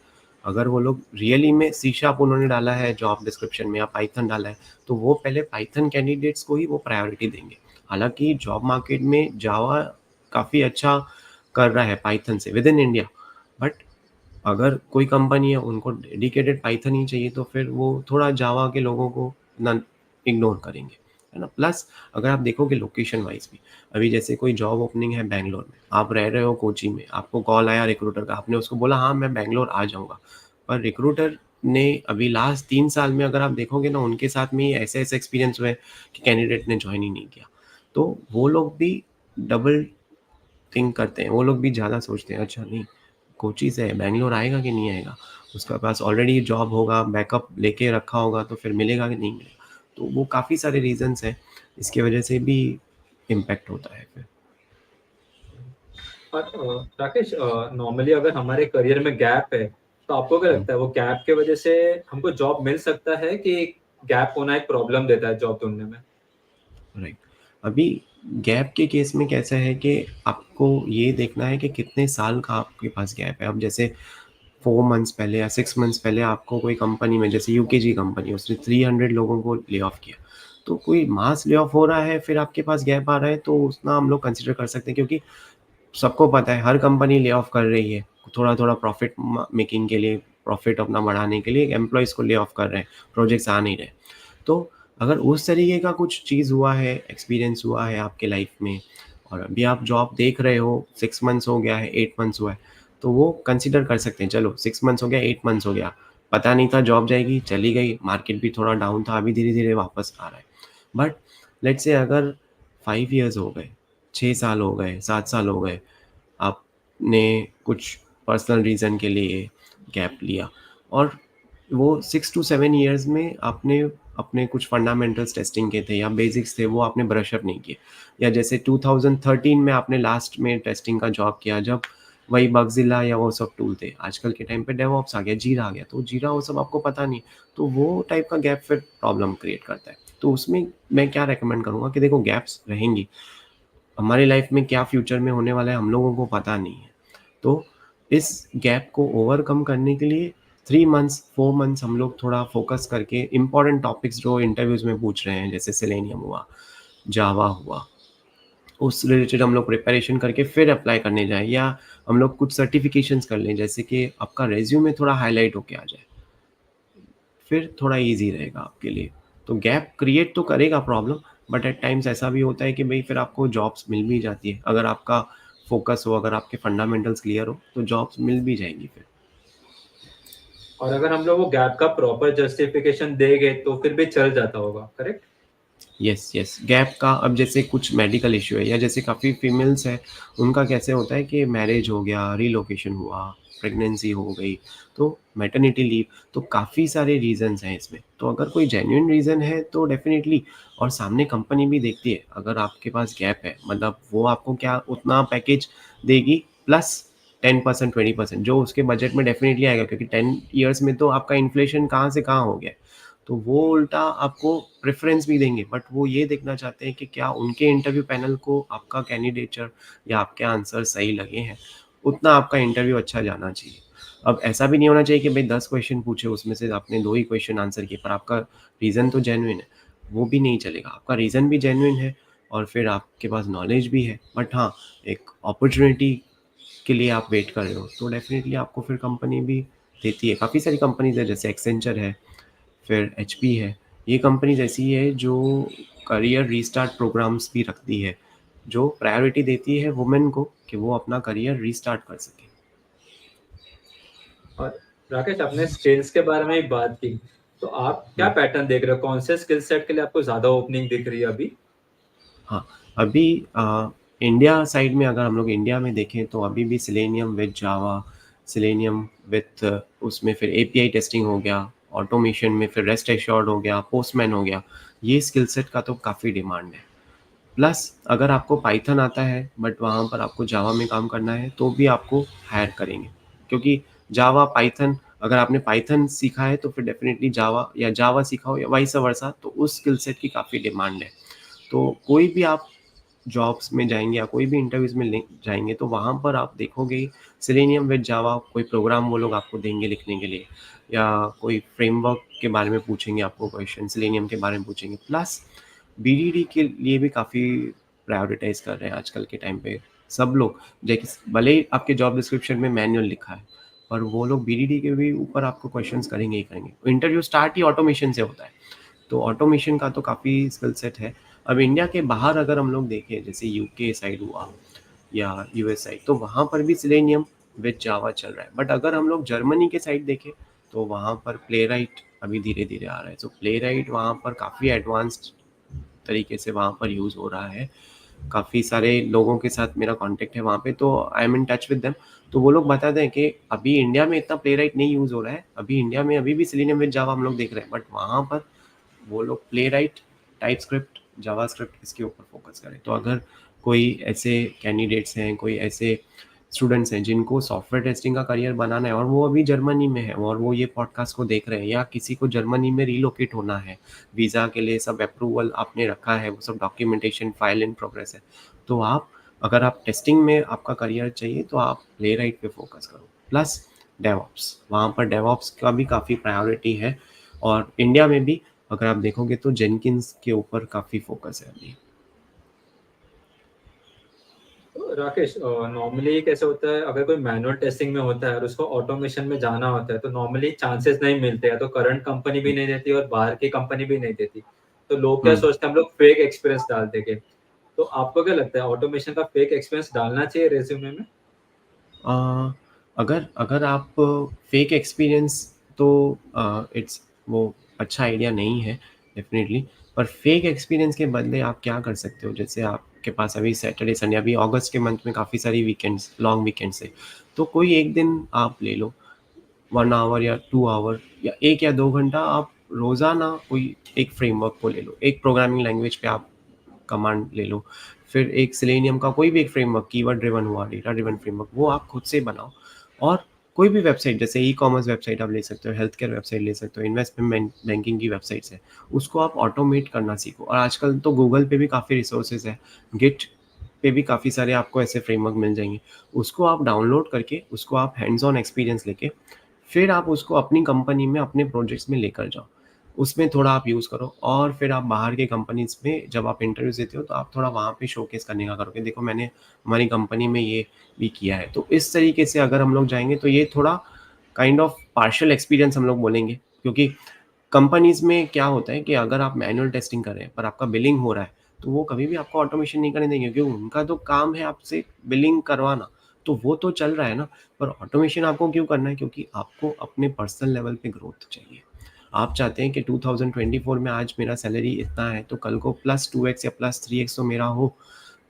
अगर वो लोग रियली में सी शार्प उन्होंने डाला है जॉब डिस्क्रिप्शन में या पाइथन डाला है, तो वो पहले पाइथन कैंडिडेट्स को ही वो प्रायोरिटी देंगे। हालाँकि जॉब मार्केट में जावा काफ़ी अच्छा कर रहा है पाइथन से विद इन इंडिया, बट अगर कोई कंपनी है उनको डेडिकेटेड पाइथन ही चाहिए तो फिर वो थोड़ा जावा के लोगों को ना इग्नोर करेंगे, है ना? प्लस अगर आप देखोगे लोकेशन वाइज़ भी, अभी जैसे कोई जॉब ओपनिंग है बैंगलोर में, आप रह रहे हो कोची में, आपको कॉल आया रिक्रूटर का, आपने उसको बोला हाँ, मैं बैंगलोर आ जाऊँगा। पर रिक्रूटर ने अभी लास्ट 3 साल में अगर आप देखोगे ना उनके साथ में ऐसे-ऐसे एक्सपीरियंस हुए कि कैंडिडेट ने जॉइन ही नहीं किया। तो वो लोग भी डबल थिंक करते हैं, वो लोग भी ज़्यादा सोचते हैं, अच्छा नहीं कोची से है, बैंगलोर आएगा कि नहीं आएगा? उसके पास ऑलरेडी जॉब होगा, बैकअप लेके रखा होगा तो फिर मिलेगा कि नहीं मिलेगा? तो वो काफ़ी सारे रीज़न्स हैं, इसकी वजह से भी इम्पैक्ट होता है फिर।
और राकेश, नॉर्मली अगर हमारे करियर में गैप है, तो आपको क्या
हुँ,
लगता है वो गैप की वजह से हमको जॉब मिल सकता है कि गैप होना एक प्रॉब्लम देता है जॉब ढूँढने में?
राइट। अभी गैप के केस में कैसा है कि आपको ये देखना है कि कितने साल का आपके पास गैप है। अब जैसे 4 मंथ्स पहले या 6 मंथ्स पहले आपको कोई कंपनी में जैसे यूकेजी कंपनी उसने 300 लोगों को ले ऑफ किया। तो कोई मास ले ऑफ हो रहा है फिर आपके पास गैप आ रहा है तो उतना हम लोग कंसिडर कर सकते हैं क्योंकि सबको पता है हर कंपनी ले ऑफ कर रही है। थोड़ा-थोड़ा प्रॉफ़िट म मेकिंग के लिए, प्रॉफ़िट अपना बढ़ाने के लिए एम्प्लॉइज़ को ले ऑफ कर रहे हैं, प्रोजेक्ट्स आ नहीं रहे। तो अगर उस तरीके का कुछ चीज़ हुआ है, एक्सपीरियंस हुआ है आपके लाइफ़ में और अभी आप जॉब देख रहे हो, 6 मंथ्स हो गया है, 8 मंथ्स हुआ है, तो वो कंसिडर कर सकते हैं। चलो 6 मंथ्स हो गया, 8 मंथ्स हो गया, पता नहीं था जॉब जाएगी, चली गई, मार्केट भी थोड़ा डाउन था, अभी धीरे-धीरे वापस आ रहा है। बट लेट्स से अगर 5 इयर्स हो गए, 6 साल हो गए, 7 साल हो गए, आपने कुछ पर्सनल रीज़न के लिए गैप लिया और वो 6 टू 7 इयर्स में आपने अपने कुछ फंडामेंटल्स टेस्टिंग के थे या बेसिक्स थे वो आपने ब्रश अप नहीं किए। या जैसे 2013 में आपने लास्ट में टेस्टिंग का जॉब किया जब वही बगज़िला या वो सब टूल थे। आजकल के टाइम पे डेवऑप्स आ गया, जीरा आ गया, तो जीरा वो सब आपको पता नहीं। तो वो टाइप का गैप फिर प्रॉब्लम क्रिएट करता है। तो उसमें मैं क्या रिकमेंड करूँगा कि देखो गैप्स रहेंगी। हमारी लाइफ में क्या फ्यूचर में होने वाला है हम लोगों को पता नहीं है। तो इस गैप को ओवरकम करने के लिए 3 मंथ्स, 4 मंथ्स हम लोग थोड़ा फ़ोकस करके इम्पोर्टेंट टॉपिक्स जो इंटरव्यूज़ में पूछ रहे हैं, जैसे सेलेनियम हुआ, जावा हुआ, उस रिलेटेड हम लोग प्रिपरेशन करके फिर अप्लाई करने जाएँ या हम लोग कुछ सर्टिफ़िकेशंस कर लें, जैसे कि आपका रिज़्यूमे थोड़ा हाइलाइट होके आ जाए। फिर थोड़ा ईज़ी रहेगा आपके लिए। तो गैप क्रिएट तो करेगा प्रॉब्लम, बट एट टाइम्स ऐसा भी होता है कि भई फिर आपको जॉब्स मिल भी जाती है। अगर आपका फ़ोकस हो, अगर आपके फंडामेंटल्स क्लियर हो, तो जॉब्स मिल भी जाएँगी फिर।
और अगर हम लोग वो गैप का प्रॉपर जस्टिफिकेशन देंगे तो फिर भी चल जाता होगा, करेक्ट?
Yes, yes. गैप का अब जैसे कुछ मेडिकल इश्यू है या जैसे काफ़ी फीमेल्स हैं, उनका कैसे होता है कि मैरिज हो गया, रिलोकेशन हुआ, प्रेगनेंसी हो गई, तो मैटरनिटी लीव, तो काफ़ी सारे रीज़न्स हैं इसमें। तो अगर कोई जेन्युइन रीज़न है तो डेफ़िनिटली, और सामने कंपनी भी देखती है, अगर आपके पास गैप है, मतलब वो आपको क्या उतना पैकेज देगी प्लस 10% 20% जो उसके बजट में डेफ़िनिटली आएगा, क्योंकि 10 इयर्स में तो आपका इन्फ्लेशन कहाँ से कहाँ हो गया है। तो वो उल्टा आपको प्रेफ़रेंस भी देंगे, बट वो ये देखना चाहते हैं कि क्या उनके इंटरव्यू पैनल को आपका कैंडिडेचर या आपके आंसर सही लगे हैं, उतना आपका इंटरव्यू अच्छा जाना चाहिए। अब ऐसा भी नहीं होना चाहिए कि भई 10 क्वेश्चन पूछे, उसमें से आपने 2 ही क्वेश्चन आंसर किए, पर आपका रीज़न तो जेन्युइन है, वो भी नहीं चलेगा। आपका रीज़न भी जेन्युइन है और फिर आपके पास नॉलेज भी है, बट हाँ, एक अपॉर्च्युनिटी के लिए आप वेट कर रहे हो, तो डेफ़िनिटली आपको फिर कंपनी भी देती है। काफ़ी सारी कंपनीज़ हैं, जैसे एक्सेंचर है, फिर एचपी है। ये कंपनीज़ ऐसी है जो करियर रीस्टार्ट प्रोग्राम्स भी रखती है, जो प्रायोरिटी देती है वुमेन को कि वो अपना करियर रीस्टार्ट कर सकें।
और राकेश, आपने स्किल्स के बारे में ही बात की, तो आप क्या
हुँ,
पैटर्न देख रहे हो? कौन से स्किल सेट के लिए आपको ज़्यादा ओपनिंग दिख रही है अभी?
हाँ, अभी इंडिया साइड में अगर हम लोग इंडिया में देखें तो अभी भी selenium with Java, selenium with उसमें फिर एपीआई टेस्टिंग हो गया, ऑटोमेशन में फिर रेस्ट एश्योर्ड हो गया, पोस्टमैन हो गया, ये स्किल सेट का तो काफ़ी डिमांड है। प्लस अगर आपको पाइथन आता है बट वहाँ पर आपको जावा में काम करना है तो भी आपको हायर करेंगे, क्योंकि जावा पाइथन, अगर आपने पाइथन सीखा है तो फिर डेफिनेटली जावा, या जावा सीखा हो या वाइस वर्सा, तो उस स्किल सेट की काफ़ी डिमांड है। तो कोई भी आप जॉब्स में जाएँगे या कोई भी इंटरव्यूज़ में ले जाएँगे तो वहाँ पर आप देखोगे ही सेलेनियम विद जावा कोई प्रोग्राम वो लोग आपको देंगे लिखने के लिए, या कोई फ्रेमवर्क के बारे में पूछेंगे आपको क्वेश्चन, सेलेनियम के बारे में पूछेंगे। प्लस बीडीडी के लिए भी काफ़ी प्रायोरिटाइज़ कर रहे हैं आजकल के टाइम पे सब लोग। देखिए भले ही आपके जॉब डिस्क्रिप्शन में मैनुअल लिखा है, पर वो लोग बीडीडी के भी ऊपर आपको क्वेश्चंस करेंगे ही करेंगे। इंटरव्यू स्टार्ट ही ऑटोमेशन से होता है। तो ऑटोमेशन का तो काफ़ी स्किल सेट है। अब इंडिया के बाहर अगर हम लोग देखें, जैसे यूके साइड हुआ या यूएस साइड, तो वहाँ पर भी सेलेनियम विद जावा चल रहा है। बट अगर हम लोग जर्मनी के साइड देखें तो वहाँ पर प्लेराइट अभी धीरे-धीरे आ रहा है। तो प्लेराइट वहाँ पर काफ़ी एडवांस्ड तरीके से वहाँ पर यूज़ हो रहा है। काफ़ी सारे लोगों के साथ मेरा कॉन्टैक्ट है वहाँ पे, तो I am in touch with them. तो वो लोग बताते हैं कि अभी इंडिया में इतना प्लेराइट नहीं यूज़ हो रहा है। अभी इंडिया में अभी भी सेलेनियम विद जावा हम लोग देख रहे हैं, बट वहाँ पर वो लोग प्लेराइट, टाइपस्क्रिप्ट, जावास्क्रिप्ट इसके ऊपर फ़ोकस करें। तो अगर कोई ऐसे कैंडिडेट्स हैं, कोई ऐसे स्टूडेंट्स हैं जिनको सॉफ्टवेयर टेस्टिंग का करियर बनाना है और वो अभी जर्मनी में है और वो ये पॉडकास्ट को देख रहे हैं, या किसी को जर्मनी में रिलोकेट होना है, वीज़ा के लिए सब अप्रूवल आपने रखा है, वो सब डॉक्यूमेंटेशन फाइल इन प्रोग्रेस है। तो आप, अगर आप टेस्टिंग में आपका करियर चाहिए तो आप प्लेराइट पे फ़ोकस करो। प्लस डेवऑप्स, वहाँ पर डेवऑप्स का भी काफ़ी प्रायोरिटी है, और इंडिया में भी अगर आप देखोगे तो जेनकिंस के ऊपर काफ़ी फ़ोकस है अभी।
तो राकेश, नॉर्मली कैसे होता है, अगर कोई मैनुअल टेस्टिंग में होता है और उसको ऑटोमेशन में जाना होता है तो नॉर्मली चांसेस नहीं मिलते हैं, तो करंट कंपनी भी नहीं देती और बाहर की कंपनी भी नहीं देती। तो लोग क्या
हुँ।
सोचते हैं, हम लोग फेक एक्सपीरियंस डाल देंगे। तो आपको क्या लगता है, ऑटोमेशन का फेक एक्सपीरियंस डालना चाहिए रेज्यूमे में?
अ, अगर अगर आप फेक एक्सपीरियंस, तो इट्स वो अच्छा आइडिया नहीं है डेफ़िनिटली। पर फेक एक्सपीरियंस के बदले आप क्या कर सकते हो, जैसे आपके पास अभी सैटरडे, संडे, अभी अगस्त के मंथ में काफ़ी सारी वीकेंड्स, लॉन्ग वीकेंड्स है। तो कोई एक दिन आप ले लो, 1 आवर या 2 आवर या 1 या 2 घंटा आप रोज़ाना कोई एक फ्रेमवर्क को ले लो। एक प्रोग्रामिंग लैंग्वेज पे आप कमांड ले लो। फिर एक सेलेनियम का कोई भी एक फ्रेमवर्क, कीवर्ड ड्रिवन हुआ, डेटा ड्रिवन फ्रेमवर्क, वो आप खुद से बनाओ। और कोई भी वेबसाइट, जैसे ई-कॉमर्स वेबसाइट आप ले सकते हो, हेल्थ केयर वेबसाइट ले सकते हो, इन्वेस्टमेंट बैंकिंग की वेबसाइट्स हैं, उसको आप ऑटोमेट करना सीखो। और आजकल तो गूगल पे भी काफ़ी रिसोर्सेज़ हैं, गिट पे भी काफ़ी सारे आपको ऐसे फ्रेमवर्क मिल जाएँगे। उसको आप डाउनलोड करके, उसको आप हैंड्स ऑन एक्सपीरियंस लेके, फिर आप उसको अपनी कंपनी में, अपने प्रोजेक्ट्स में लेकर जाओ। उसमें थोड़ा आप यूज़ करो, और फिर आप बाहर के कंपनीज़ में जब आप इंटरव्यूज़ देते हो तो आप थोड़ा वहाँ पे शोकेस करने का करोगे, देखो मैंने हमारी कंपनी में ये भी किया है। तो इस तरीके से अगर हम लोग जाएँगे तो ये थोड़ा काइंड ऑफ पार्शियल एक्सपीरियंस हम लोग बोलेंगे, क्योंकि कंपनीज़ में क्या होता है कि अगर आप मैनुअल टेस्टिंग कर रहे हैं, पर आपका बिलिंग हो रहा है, तो वो कभी भी आपको ऑटोमेशन नहीं करने देंगे क्योंकि उनका तो काम है आपसे बिलिंग करवाना, तो वो तो चल रहा है ना। पर ऑटोमेशन आपको क्यों करना है? क्योंकि आपको अपने पर्सनल लेवल पे ग्रोथ चाहिए। आप चाहते हैं कि 2024 में आज मेरा सैलरी इतना है, तो कल को प्लस 2x या प्लस 3x तो मेरा हो,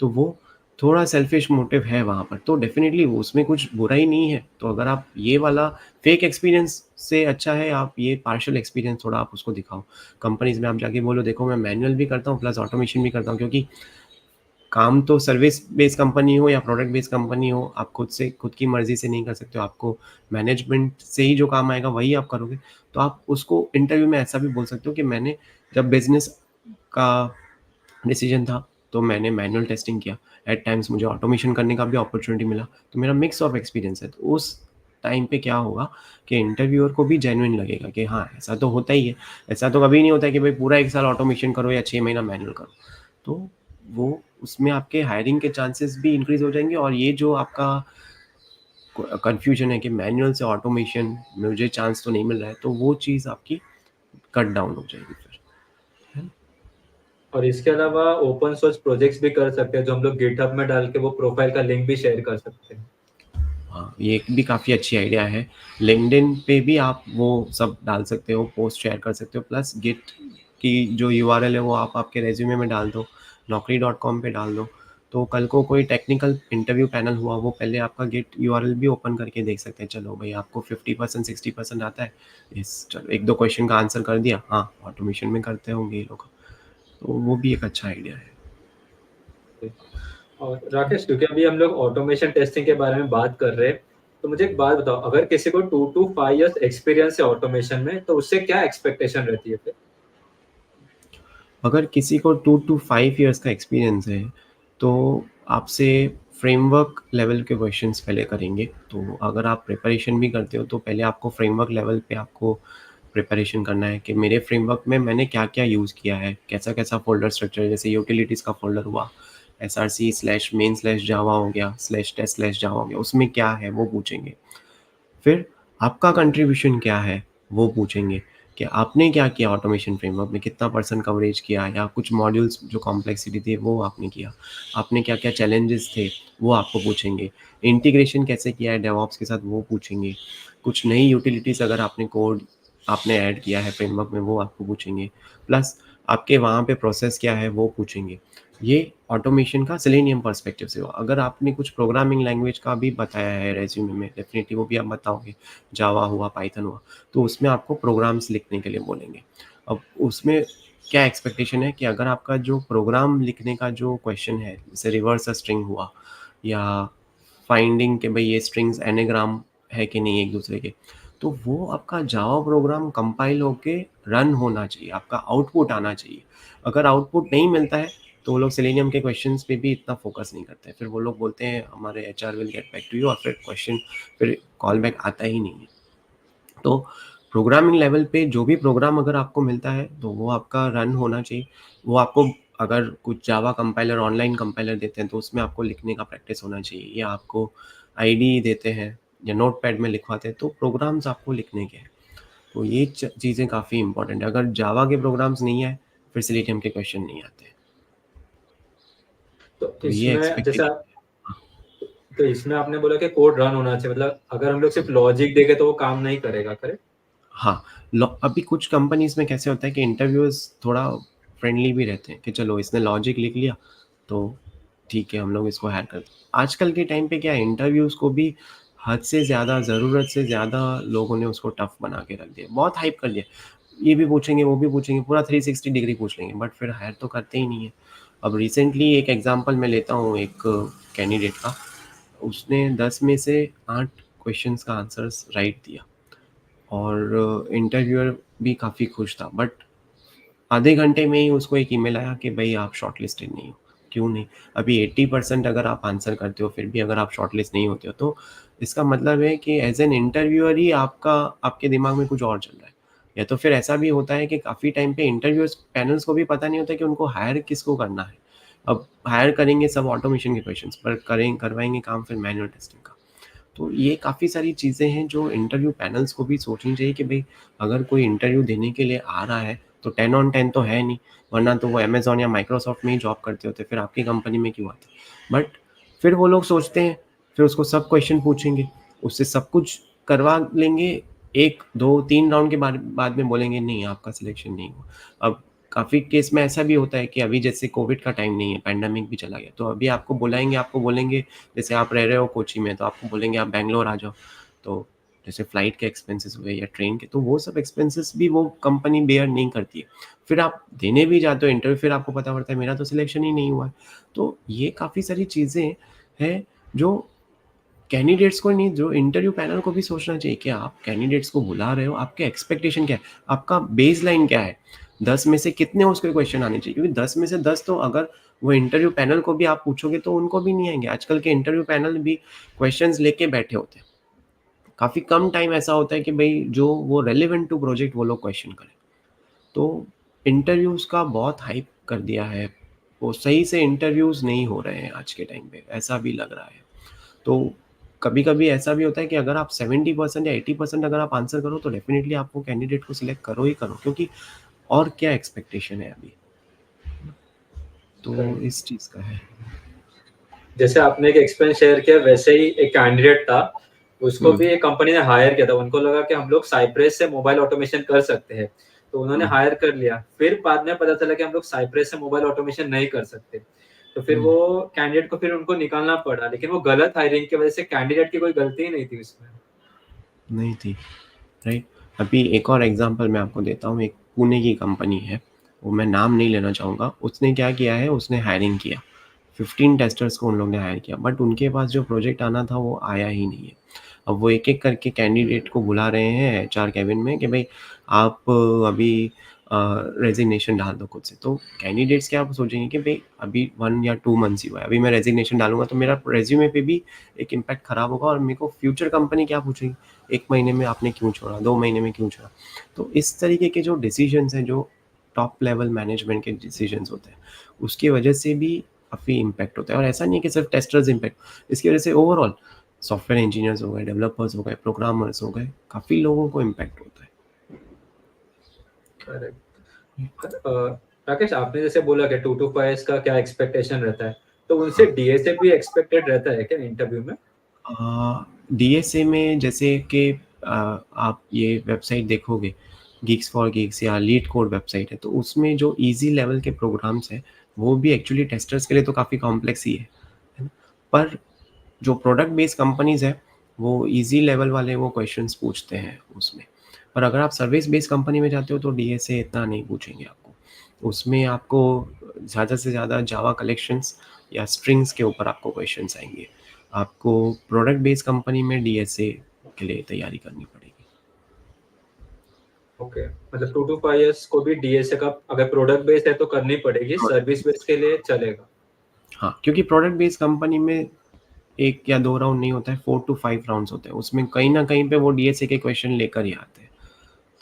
तो वो थोड़ा सेल्फिश मोटिव है वहाँ पर, तो डेफ़िनिटली उसमें कुछ बुरा ही नहीं है। तो अगर आप ये वाला फेक एक्सपीरियंस से अच्छा है आप ये पार्शियल एक्सपीरियंस थोड़ा आप उसको दिखाओ। कंपनीज़ में आप जाके बोलो देखो मैं मैनुअल भी करता हूँ प्लस ऑटोमेशन भी करता हूँ क्योंकि काम तो सर्विस बेस्ड कंपनी हो या प्रोडक्ट बेस्ड कंपनी हो, आप खुद से खुद की मर्ज़ी से नहीं कर सकते हो। आपको मैनेजमेंट से ही जो काम आएगा वही आप करोगे। तो आप उसको इंटरव्यू में ऐसा भी बोल सकते हो कि मैंने जब बिज़नेस का डिसीजन था, तो मैंने मैनुअल टेस्टिंग किया। एट टाइम्स मुझे ऑटोमेशन करने का भी अपॉर्च्युनिटी मिला, तो मेरा मिक्स ऑफ एक्सपीरियंस है। तो उस टाइम पे क्या होगा कि इंटरव्यूअर को भी जेन्युइन लगेगा कि हाँ, ऐसा तो होता ही है। ऐसा तो कभी नहीं होता है कि भाई पूरा 1 साल ऑटोमेशन करो या 6 महीना मैनुअल करो। तो वो उसमें आपके हायरिंग के चांसेस भी इंक्रीज़ हो जाएँगे और ये जो आपका कन्फ्यूजन है कि मैनुअल से ऑटोमेशन मुझे चांस तो नहीं मिल रहा है, तो वो चीज़ आपकी कट डाउन हो जाएगी फिर। है ना?
और इसके अलावा ओपन सोर्स प्रोजेक्ट्स भी कर सकते हैं जो हम लोग गिटहब में डाल के वो प्रोफाइल का लिंक भी शेयर कर सकते हैं।
हाँ, ये एक भी काफ़ी अच्छी आइडिया है। लिंक्डइन पे भी आप वो सब डाल सकते हो, पोस्ट शेयर कर सकते हो प्लस गिट की जो यूआरएल है वो आप आपके रिज़्यूमे में डाल दो, naukri.com पे डाल दो। तो कल को कोई टेक्निकल इंटरव्यू पैनल हुआ, वो पहले आपका गिट यूआरएल भी ओपन करके देख सकते हैं। चलो भई आपको 50% 60% आता है, इस चलो 1-2 क्वेश्चन का आंसर कर दिया, हाँ, ऑटोमेशन में करते होंगे ये लोग। तो वो भी एक अच्छा आइडिया है।
और राकेश, क्योंकि अभी हम लोग ऑटोमेशन टेस्टिंग के बारे में बात कर रहे हैं, तो मुझे एक बात बताओ, अगर किसी को 2 to 5 years एक्सपीरियंस है ऑटोमेशन में, तो उससे क्या एक्सपेक्टेशन रहती है फिर?
अगर किसी को 2 टू 5 इयर्स का एक्सपीरियंस है, तो आपसे फ्रेमवर्क लेवल के क्वेश्चंस पहले करेंगे। तो अगर आप प्रिपरेशन भी करते हो, तो पहले आपको फ्रेमवर्क लेवल पे आपको प्रिपरेशन करना है कि मेरे फ्रेमवर्क में मैंने क्या-क्या यूज़ किया है, कैसा-कैसा फ़ोल्डर स्ट्रक्चर है, जैसे यूटिलिटीज़ का फ़ोल्डर हुआ, src/main/java हो गया, /test/java हो गया, उसमें क्या है, वो पूछेंगे। फिर आपका कंट्रीब्यूशन क्या है, वो पूछेंगे कि आपने क्या किया ऑटोमेशन फ्रेमवर्क में, कितना परसेंट कवरेज किया या कुछ मॉड्यूल्स जो कॉम्प्लेक्सिटी थी वो आपने किया। आपने क्या-क्या चैलेंजेस थे, वो आपको पूछेंगे। इंटीग्रेशन कैसे किया है डेवऑप्स के साथ, वो पूछेंगे। कुछ नई यूटिलिटीज़ अगर आपने कोड आपने ऐड किया है फ्रेमवर्क में, वो आपको पूछेंगे। प्लस आपके वहाँ पे प्रोसेस क्या है, वो पूछेंगे। ये ऑटोमेशन का सेलेनियम पर्सपेक्टिव से हुआ। अगर आपने कुछ प्रोग्रामिंग लैंग्वेज का भी बताया है रिज़्यूमे में, डेफ़िनिटली वो भी आप बताओगे, जावा हुआ, पाइथन हुआ, तो उसमें आपको प्रोग्राम्स लिखने के लिए बोलेंगे। अब उसमें क्या एक्सपेक्टेशन है कि अगर आपका जो प्रोग्राम लिखने का जो क्वेश्चन है, जैसे रिवर्स अ स्ट्रिंग हुआ या फाइंडिंग कि भई ये स्ट्रिंग्स एनाग्राम है कि नहीं एक-दूसरे के, तो वो आपका जावा प्रोग्राम कंपाइल होके रन होना चाहिए, आपका आउटपुट आना चाहिए। अगर आउटपुट नहीं मिलता है, तो वो लोग सेलेनियम के क्वेश्चंस पे भी इतना फ़ोकस नहीं करते हैं। फिर वो लोग बोलते हैं हमारे HR will get back to you और फिर कॉल बैक आता ही नहीं है। तो प्रोग्रामिंग लेवल पे जो भी प्रोग्राम अगर आपको मिलता है, तो वो आपका रन होना चाहिए। वो आपको अगर कुछ जावा कंपाइलर, ऑनलाइन कंपाइलर देते हैं, तो उसमें आपको लिखने का प्रैक्टिस होना चाहिए या आपको आईडीई देते हैं या नोटपैड में लिखवाते हैं, तो प्रोग्राम्स आपको लिखने के हैं। तो ये चीज़ें काफ़ी इम्पोर्टेंट है। अगर जावा के प्रोग्राम्स नहीं आए, फिर सेलेनियम के क्वेश्चन नहीं आते।
तो
तो ये
इसमें जैसे
एक्सपेक्टेशन।
तो इसमें आपने बोला कि कोड रन होना चाहिए, मतलब अगर हम लोग सिर्फ लॉजिक देखे तो वो काम नहीं करेगा, करेक्ट?
हाँ, लॉ अभी कुछ कंपनीज़ में कैसे होता है कि इंटरव्यूअर्स थोड़ा फ्रेंडली भी रहते हैं कि चलो इसने लॉजिक लिख लिया, तो ठीक है हम लोग इसको हायर करते हैं। आजकल के टाइम पे क्या है इंटरव्यूज़ को भी हद से ज़्यादा, ज़रूरत से ज़्यादा लोगों ने उसको टफ़ बना के रख दिया, बहुत हाइप कर दिया। ये भी पूछेंगे, वो भी पूछेंगे, पूरा 360 डिग्री पूछ लेंगे बट फिर हायर तो करते ही नहीं है। अब रिसेंटली एक एग्ज़ाम्पल मैं लेता हूँ एक कैंडिडेट का, उसने 10 में से 8 क्वेश्चन्स का आंसर्स राइट दिया। और इंटरव्यूअर भी काफ़ी खुश था बट आधे घंटे में ही उसको एक ईमेल आया कि भई आप शॉर्टलिस्टेड नहीं हो। क्यों नहीं? अभी 80% अगर आप आंसर करते हो फिर भी अगर आप शॉर्टलिस्ट नहीं होते हो तो इसका मतलब है कि एज़ एन इंटरव्यूअर ही आपके दिमाग में कुछ और चल रहा है। या तो फिर ऐसा भी होता है कि काफ़ी टाइम पे इंटरव्यूअर्स पैनल्स को भी पता नहीं होता कि उनको हायर किसको करना है। अब हायर करेंगे सब ऑटोमेशन के क्वेश्चन्स पर करवाएँगे काम फिर मैनुअल टेस्टिंग का। तो ये काफ़ी सारी चीज़ें हैं जो इंटरव्यू पैनल्स को भी सोचनी चाहिए कि भई अगर कोई इंटरव्यू देने के लिए आ रहा है, तो 10 ऑन 10 तो है नहीं, वरना तो वो अमेज़न या माइक्रोसॉफ्ट में ही जॉब करते होते, फिर आपकी कंपनी में क्यों आते? बट फिर वो लोग सोचते हैं, फिर उसको सब क्वेश्चन पूछेंगे, उससे सब कुछ करवा लेंगे, 1, 2, 3 राउंड के बाद में बोलेंगे नहीं आपका सिलेक्शन नहीं हुआ। अब काफ़ी केस में ऐसा भी होता है कि अभी जैसे कोविड का टाइम नहीं है, पैंडेमिक भी चला गया, तो अभी आपको बुलाएँगे, आपको बोलेंगे जैसे आप रह रहे हो कोची में, तो आपको बोलेंगे आप बैंगलोर आ जाओ। तो जैसे फ्लाइट के एक्सपेंसेस हुए या ट्रेन के, तो वो सब एक्सपेंसेस भी वो कंपनी बेयर नहीं करती है। फिर आप देने भी जाते हो इंटरव्यू, फिर आपको पता पड़ता है मेरा तो सिलेक्शन ही नहीं हुआ है। तो ये काफ़ी सारी चीज़ें हैं जो कैंडिडेट्स को नहीं, जो इंटरव्यू पैनल को भी सोचना चाहिए कि आप कैंडिडेट्स को बुला रहे हो, आपके एक्सपेक्टेशन क्या है? आपका बेसलाइन क्या है? 10 में से कितने उसके क्वेश्चन आने चाहिए? क्योंकि 10 में से 10 तो अगर वो इंटरव्यू पैनल को भी आप पूछोगे तो उनको भी नहीं आएँगे। आजकल के इंटरव्यू पैनल भी क्वेश्चंस लेके बैठे होते हैं। काफ़ी कम टाइम ऐसा होता है कि भई जो वो रेलेवेंट टू प्रोजेक्ट वो लोग क्वेश्चन करें। तो इंटरव्यूज़ का बहुत हाइप कर दिया है। वो सही से इंटरव्यूज़ नहीं हो रहे हैं आज के टाइम पे, ऐसा भी लग रहा है। तो कभी-कभी ऐसा भी होता है कि अगर आप 70% या 80% अगर आप आंसर करो तो डेफ़िनिटली आप वो कैंडिडेट को सिलेक्ट करो ही करो, क्योंकि और क्या एक्सपेक्टेशन है अभी? तो
करेक्ट।
इस चीज़ का है।
जैसे आपने एक एक्सपीरियंस शेयर किया, वैसे ही एक कैंडिडेट था, उसको
हुँ,
भी एक कंपनी ने हायर किया था। उनको लगा कि हम लोग साइप्रेस से मोबाइल ऑटोमेशन कर सकते हैं, तो उन्होंने
हुँ,
हायर कर लिया। फिर बाद में पता चला कि हम लोग साइप्रेस से मोबाइल ऑटोमेशन नहीं कर सकते। तो फिर
हुँ,
वो कैंडिडेट को फिर उनको निकालना पड़ा, लेकिन वो गलत हायरिंग की वजह से कैंडिडेट की कोई गलती ही नहीं थी उसमें।
नहीं थी, राइट? अभी एक और एग्ज़ाम्पल मैं आपको देता हूँ, एक पुणे की कंपनी है, वो मैं नाम नहीं लेना चाहूँगा। उसने क्या किया है, उसने हायरिंग किया। 15 टेस्टर्स को उन लोग ने हायर किया, बट उनके पास जो प्रोजेक्ट आना था वो आया ही नहीं है। अब वो एक-एक करके कैंडिडेट को बुला रहे हैं एचआर केबिन में कि भई आप अभी रेज़िग्नेशन डाल दो खुद से। तो कैंडिडेट्स क्या सोचेंगे कि भई अभी 1 या 2 मंथ्स ही हुआ है, अभी मैं रेज़िग्नेशन डालूँगा तो मेरा रिज़्यूमे पे भी एक इम्पैक्ट खराब होगा और मेरे को फ्यूचर कंपनी क्या पूछेगी, 1 महीने में आपने क्यों छोड़ा, 2 महीने में क्यों छोड़ा? तो इस तरीके के जो डिसीज़न्स हैं, जो टॉप लेवल मैनेजमेंट के डिसीज़न्स होते हैं, उसकी वजह से भी काफ़ी इम्पैक्ट होता है। और ऐसा नहीं है कि सिर्फ टेस्टर्स इम्पैक्ट, इसकी वजह से ओवरऑल सॉफ्टवेयर इंजीनियर्स हो गए, डेवलपर्स हो गए, प्रोग्रामर्स हो गए, काफ़ी लोगों को इम्पैक्ट होता है।
करेक्ट। राकेश, आपने जैसे बोला कि 2 टू 5 ईयर्स का क्या एक्सपेक्टेशन रहता है, तो उनसे
हाँ।
डीएसए भी एक्सपेक्टेड रहता है क्या इंटरव्यू में?
डीएसए में जैसे कि आप ये वेबसाइट देखोगे, गीक्स फॉर गीक्स या लीड कोड वेबसाइट है, तो उसमें जो ईज़ी लेवल के प्रोग्राम्स हैं, वो भी एक्चुअली टेस्टर्स के लिए तो काफ़ी कॉम्प्लेक्स ही है ना? पर जो प्रोडक्ट बेस्ड कंपनीज़ हैं, वो ईज़ी लेवल वाले वो क्वेश्चंस पूछते हैं उसमें। और अगर आप सर्विस बेस्ड कंपनी में जाते हो तो डीएसए इतना नहीं पूछेंगे आपको। उसमें आपको ज़्यादा से ज़्यादा जावा कलेक्शंस या स्ट्रिंग्स के ऊपर आपको क्वेश्चंस आएँगे। आपको प्रोडक्ट बेस्ड कंपनी में डीएसए के लिए तैयारी करनी पड़ेगी।
ओके, मतलब 2 टू 5 इयर्स को भी डीएसए का अगर प्रोडक्ट बेस्ड है तो करनी पड़ेगी,
प्रोडक्ट
सर्विस बेस्ड
बेस्ड,
के लिए चलेगा।
हाँ, क्योंकि प्रोडक्ट बेस्ड कंपनी में 1 या 2 राउंड नहीं होता है, 4 टू 5 राउंड्स होते हैं। उसमें कहीं न कहीं पे वो डीएसए के क्वेश्चन लेकर ही आते हैं।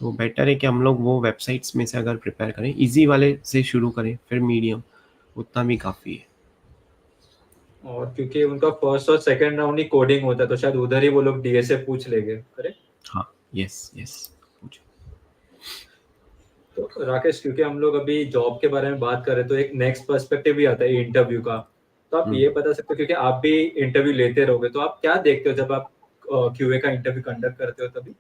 तो बेटर है कि हम लोग वो वेबसाइट्स में से अगर प्रिपेयर करें, ईज़ी वाले से शुरू करें, फिर मीडियम, उतना भी काफ़ी है।
और क्योंकि उनका फर्स्ट और सेकंड राउंड ही कोडिंग होता है, तो शायद उधर ही वो लोग डीएसए पूछ लेंगे, करेक्ट?
हाँ, यस, यस। पूछो।
तो राकेश, क्योंकि हम लोग अभी जॉब के बारे में बात कर रहे हैं, तो एक नेक्स्ट पर्सपेक्टिव भी आता है इंटरव्यू का। तो आप
हुँ।
ये बता सकते हो, क्योंकि आप भी इंटरव्यू लेते रहोगे, तो आप क्या देखते हो जब आप क्यूए का इंटरव्यू कंडक्ट करते हो तभी?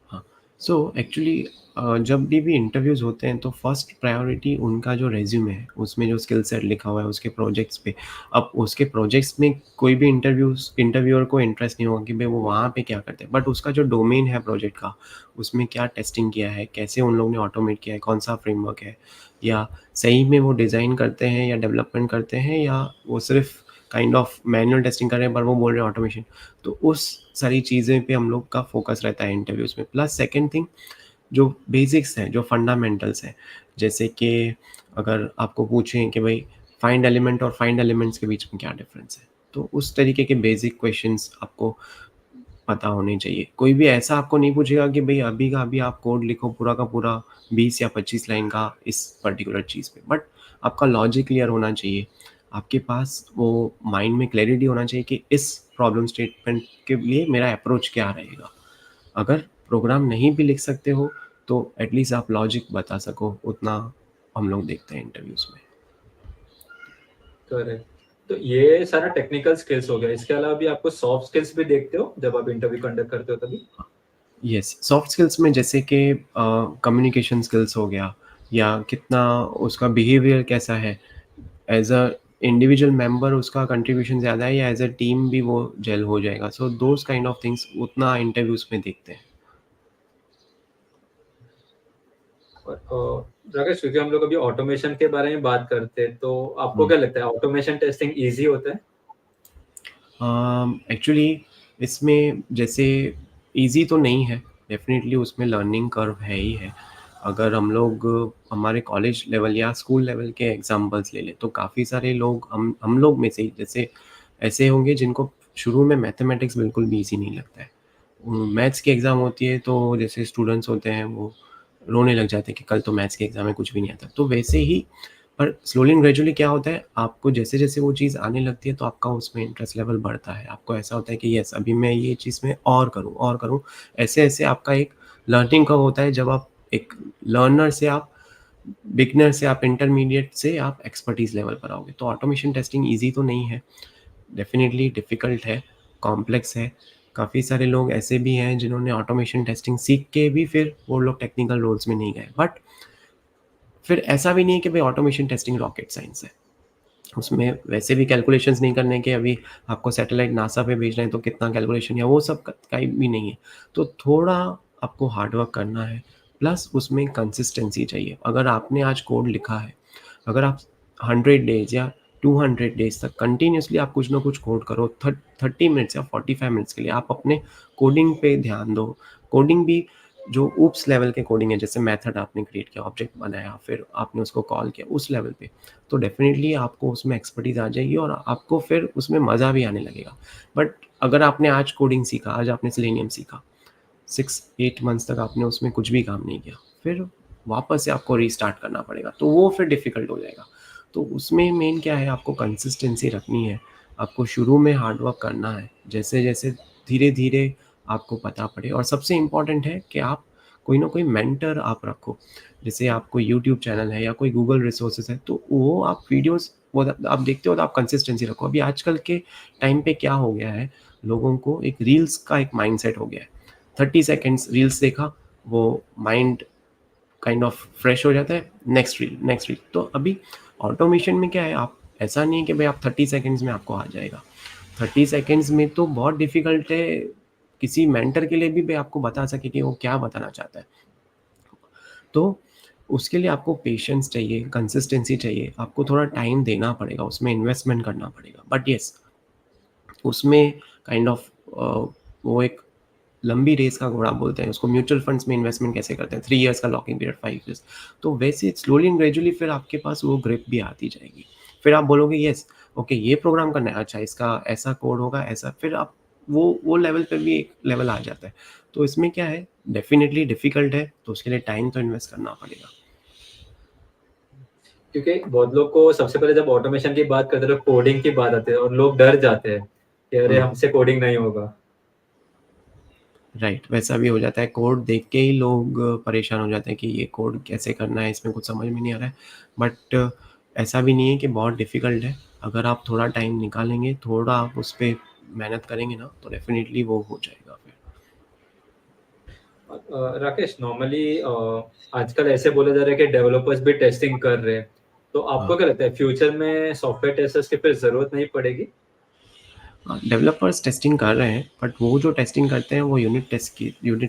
हाँ, सो एक्चुअली जब भी इंटरव्यूज़ होते हैं तो फर्स्ट प्रायोरिटी उनका जो रिज़्यूमे है, उसमें जो स्किल सेट लिखा हुआ है उसके प्रोजेक्ट्स पे। अब उसके प्रोजेक्ट्स में कोई भी इंटरव्यूअर को इंटरेस्ट नहीं होगा कि भई वो वहाँ पे क्या करते हैं। बट उसका जो डोमेन है प्रोजेक्ट का, उसमें क्या टेस्टिंग किया है, कैसे उन लोगों ने ऑटोमेट किया है, कौन-सा फ्रेमवर्क है, या सही में वो डिज़ाइन करते हैं या डेवलपमेंट करते हैं, या वो सिर्फ़ काइंड ऑफ मैनुअल टेस्टिंग कर रहे हैं पर वो बोल रहे हैं ऑटोमेशन। तो उस सारी चीज़ें पे हम लोग का फ़ोकस रहता है इंटरव्यूज़ में। प्लस सेकंड थिंग, जो बेसिक्स हैं, जो फंडामेंटल्स हैं, जैसे कि अगर आपको पूछें कि भई फाइंड एलिमेंट और फाइंड एलिमेंट्स के बीच में क्या डिफ़रेंस है? तो उस तरीके के बेसिक क्वेश्चंस आपको पता होने चाहिए। कोई भी ऐसा आपको नहीं पूछेगा कि भई अभी का अभी आप कोड लिखो पूरा का पूरा 20 या 25 लाइन का इस पर्टिकुलर चीज़ पे। बट आपका लॉजिक क्लियर होना चाहिए। आपके पास वो माइंड में क्लैरिटी होना चाहिए कि इस प्रॉब्लम स्टेटमेंट के लिए मेरा अप्रोच क्या रहेगा। अगर प्रोग्राम नहीं भी लिख सकते हो तो एटलीस्ट आप लॉजिक बता सको, उतना हम लोग देखते हैं इंटरव्यूज में।
करेक्ट। तो ये सारा टेक्निकल स्किल्स हो गया, इसके अलावा भी आपको सॉफ्ट स्किल्स भी देखते हो जब आप इंटरव्यू कंडक्ट करते हो तभी?
यस, सॉफ्ट स्किल्स में जैसे कि कम्युनिकेशन स्किल्स हो गया, या कितना उसका बिहेवियर कैसा है, एज अ इंडिविजुअल मेंबर उसका कंट्रीब्यूशन ज़्यादा है या एज अ टीम भी वो जेल हो जाएगा। So those kind of things उतना इंटरव्यूज में देखते हैं।
और राकेश, क्योंकि हम लोग अभी ऑटोमेशन के बारे में बात करते हैं, तो आपको
हम्म।
क्या लगता है ऑटोमेशन टेस्टिंग इजी होता है?
एक्चुअली इसमें जैसे इजी तो नहीं है, डेफिनेटली उसमें लर्निंग कर्व है ही है। अगर हम लोग हमारे कॉलेज लेवल या स्कूल लेवल के एग्जांपल्स ले लें तो काफ़ी सारे लोग हम लोग में से ही जैसे ऐसे होंगे जिनको शुरू में मैथमेटिक्स बिल्कुल भी इजी नहीं लगता है। मैथ्स की एग्ज़ाम होती है तो जैसे स्टूडेंट्स होते हैं वो रोने लग जाते हैं कि कल तो मैथ्स के एग्ज़ाम में कुछ भी नहीं आता। तो वैसे ही पर स्लोली एंड ग्रेजुअली क्या होता है, आपको जैसे-जैसे वो चीज़ आने लगती है तो आपका उसमें इंटरेस्ट लेवल बढ़ता है। आपको ऐसा होता है कि यस अभी मैं ये चीज़ में और करूँ और करूँ। ऐसे-ऐसे आपका एक लर्निंग कर्व होता है, जब आप एक लर्नर से आप बिगिनर से आप इंटरमीडिएट से आप एक्सपर्टीज़ लेवल पर आओगे। तो ऑटोमेशन टेस्टिंग ईज़ी तो नहीं है, डेफ़िनिटली डिफ़िकल्ट है, कॉम्प्लेक्स है। काफ़ी सारे लोग ऐसे भी हैं जिन्होंने ऑटोमेशन टेस्टिंग सीख के भी फिर वो लोग टेक्निकल रोल्स में नहीं गए। बट फिर ऐसा भी नहीं है कि भई ऑटोमेशन टेस्टिंग रॉकेट साइंस है। उसमें वैसे भी कैलकुलेशंस नहीं करने के, अभी आपको सैटेलाइट नासा पे भेजना है तो कितना कैलकुलेशन या वो सब का भी नहीं है। तो थोड़ा आपको हार्ड वर्क करना है, प्लस उसमें कंसिस्टेंसी चाहिए। अगर आपने आज कोड लिखा है, अगर आप 100 डेज़ या 200 डेज़ तक कंटिन्यूअसली आप कुछ ना कुछ कोड करो, 30 मिनट्स या 45 मिनट्स के लिए आप अपने कोडिंग पे ध्यान दो। कोडिंग भी जो ऊप्स लेवल के कोडिंग है, जैसे मेथड आपने क्रिएट किया, ऑब्जेक्ट बनाया, फिर आपने उसको कॉल किया, उस लेवल पे, तो डेफ़िनेटली आपको उसमें एक्सपर्टीज़ आ जाएगी और आपको फिर उसमें मज़ा भी आने लगेगा। बट अगर आपने आज कोडिंग सीखा, आज आपने सेलेनियम सीखा, 6-8 मंथ्स तक आपने उसमें कुछ भी काम नहीं किया, फिर वापस से आपको रीस्टार्ट करना पड़ेगा, तो वो फिर डिफ़िकल्ट हो जाएगा। तो उसमें मेन क्या है, आपको कंसिस्टेंसी रखनी है, आपको शुरू में हार्ड वर्क करना है, जैसे-जैसे धीरे-धीरे आपको पता पड़े, और सबसे इम्पोर्टेंट है कि आप कोई ना कोई मेंटर आप रखो। जैसे आपको यूट्यूब चैनल है या कोई गूगल रिसोर्सेज़ है, तो वो आप वीडियोज़ वो आप देखते हो तो आप कंसिस्टेंसी रखो। अभी आजकल के टाइम पे क्या हो गया है, लोगों को एक रील्स का एक माइंडसेट हो गया है। 30 सेकंड्स रील्स देखा, वो माइंड काइंड ऑफ फ्रेश हो जाता है, नेक्स्ट रील, नेक्स्ट रील। तो अभी ऑटोमेशन में क्या है, आप ऐसा नहीं है कि भाई आप 30 सेकंड्स में आपको आ जाएगा। 30 सेकंड्स में तो बहुत डिफ़िकल्ट है, किसी मेंटर के लिए भी भाई आपको बता सके कि वो क्या बताना चाहता है। तो उसके लिए आपको पेशेंस चाहिए, कंसिस्टेंसी चाहिए, आपको थोड़ा टाइम देना पड़ेगा, उसमें इन्वेस्टमेंट करना पड़ेगा। बट येस, उसमें काइंड ऑफ वो एक लंबी रेस का घोड़ा बोलते हैं उसको। म्यूचुअल फंड्स में इन्वेस्टमेंट कैसे करते हैं, 3 इयर्स का लॉकिंग पीरियड, 5 इयर्स। तो वैसे स्लोली एंड ग्रेजुअली फिर आपके पास वो ग्रिप भी आती जाएगी। फिर आप बोलोगे यस, ओके ये प्रोग्राम करना है, अच्छा इसका ऐसा कोड होगा, ऐसा, फिर आप वो लेवल पे भी एक लेवल आ जाता है। तो इसमें क्या है, डेफ़िनिटली डिफ़िकल्ट है, तो उसके लिए टाइम तो इन्वेस्ट करना पड़ेगा।
क्योंकि बहुत लोग को सबसे पहले जब ऑटोमेशन की बात करते हैं तो कोडिंग की बात आती है और लोग डर जाते हैं कि अरे
हुँ।
हमसे कोडिंग नहीं होगा।
राइट, वैसा भी हो जाता है, कोड देख के ही लोग परेशान हो जाते हैं कि ये कोड कैसे करना है, इसमें कुछ समझ में नहीं आ रहा है। बट ऐसा भी नहीं है कि बहुत डिफ़िकल्ट है, अगर आप थोड़ा टाइम निकालेंगे, थोड़ा आप उस पे मेहनत करेंगे ना, तो डेफ़िनिटली वो हो जाएगा फिर।
राकेश, नॉर्मली आजकल ऐसे बोला जा रहा है कि डेवलपर्स भी टेस्टिंग कर रहे हैं, तो आपको
हाँ।
क्या लगता है फ्यूचर में सॉफ्टवेयर टेस्टर्स की फिर जरूरत नहीं पड़ेगी?
हाँ, डेवलपर्स टेस्टिंग कर रहे हैं, बट वो जो टेस्टिंग करते हैं वो यूनिट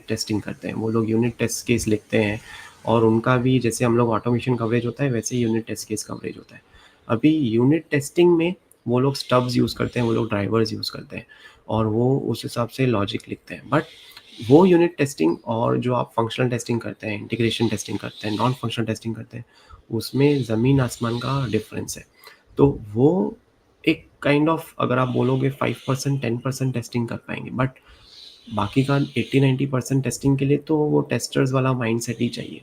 टेस्टिंग करते हैं। वो लोग यूनिट टेस्ट केस लिखते हैं, और उनका भी जैसे हम लोग ऑटोमेशन कवरेज होता है वैसे ही यूनिट टेस्ट केस कवरेज होता है। अभी यूनिट टेस्टिंग में वो लोग स्टब्स यूज़ करते हैं, वो लोग ड्राइवर्स यूज़ करते हैं, और वो उस हिसाब से लॉजिक लिखते हैं। बट वो यूनिट टेस्टिंग और जो आप फंक्शनल टेस्टिंग करते हैं, इंटीग्रेशन टेस्टिंग करते हैं, नॉन फंक्शनल टेस्टिंग करते हैं, उसमें ज़मीन आसमान का डिफरेंस है। तो वो एक काइंड ऑफ, अगर आप बोलोगे 5% 10% टेस्टिंग कर पाएँगे, बट बाकी का 80-90% टेस्टिंग के लिए तो वो टेस्टर्स वाला माइंडसेट ही चाहिए।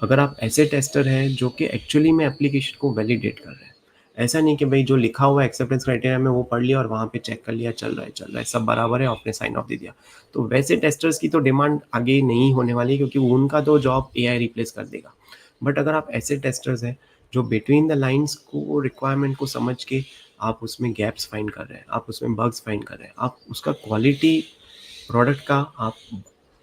अगर आप ऐसे टेस्टर हैं जो कि एक्चुअली में एप्लीकेशन को वैलिडेट कर रहे हैं, ऐसा नहीं कि भाई जो लिखा हुआ है एक्सेप्टेंस क्राइटेरिया में वो पढ़ लिया और वहाँ पे चेक कर लिया, चल रहा है, सब बराबर है, आपने साइन ऑफ दे दिया। तो वैसे टेस्टर्स की तो डिमांड आगे नहीं होने वाली, क्योंकि उनका तो जॉब एआई रिप्लेस कर देगा। बट अगर आप ऐसे टेस्टर्स हैं जो बिटवीन द लाइन्स को रिक्वायरमेंट को समझ के आप उसमें गैप्स फाइंड कर रहे हैं, आप उसमें बग्स फाइंड कर रहे हैं, आप उसका क्वालिटी प्रोडक्ट का आप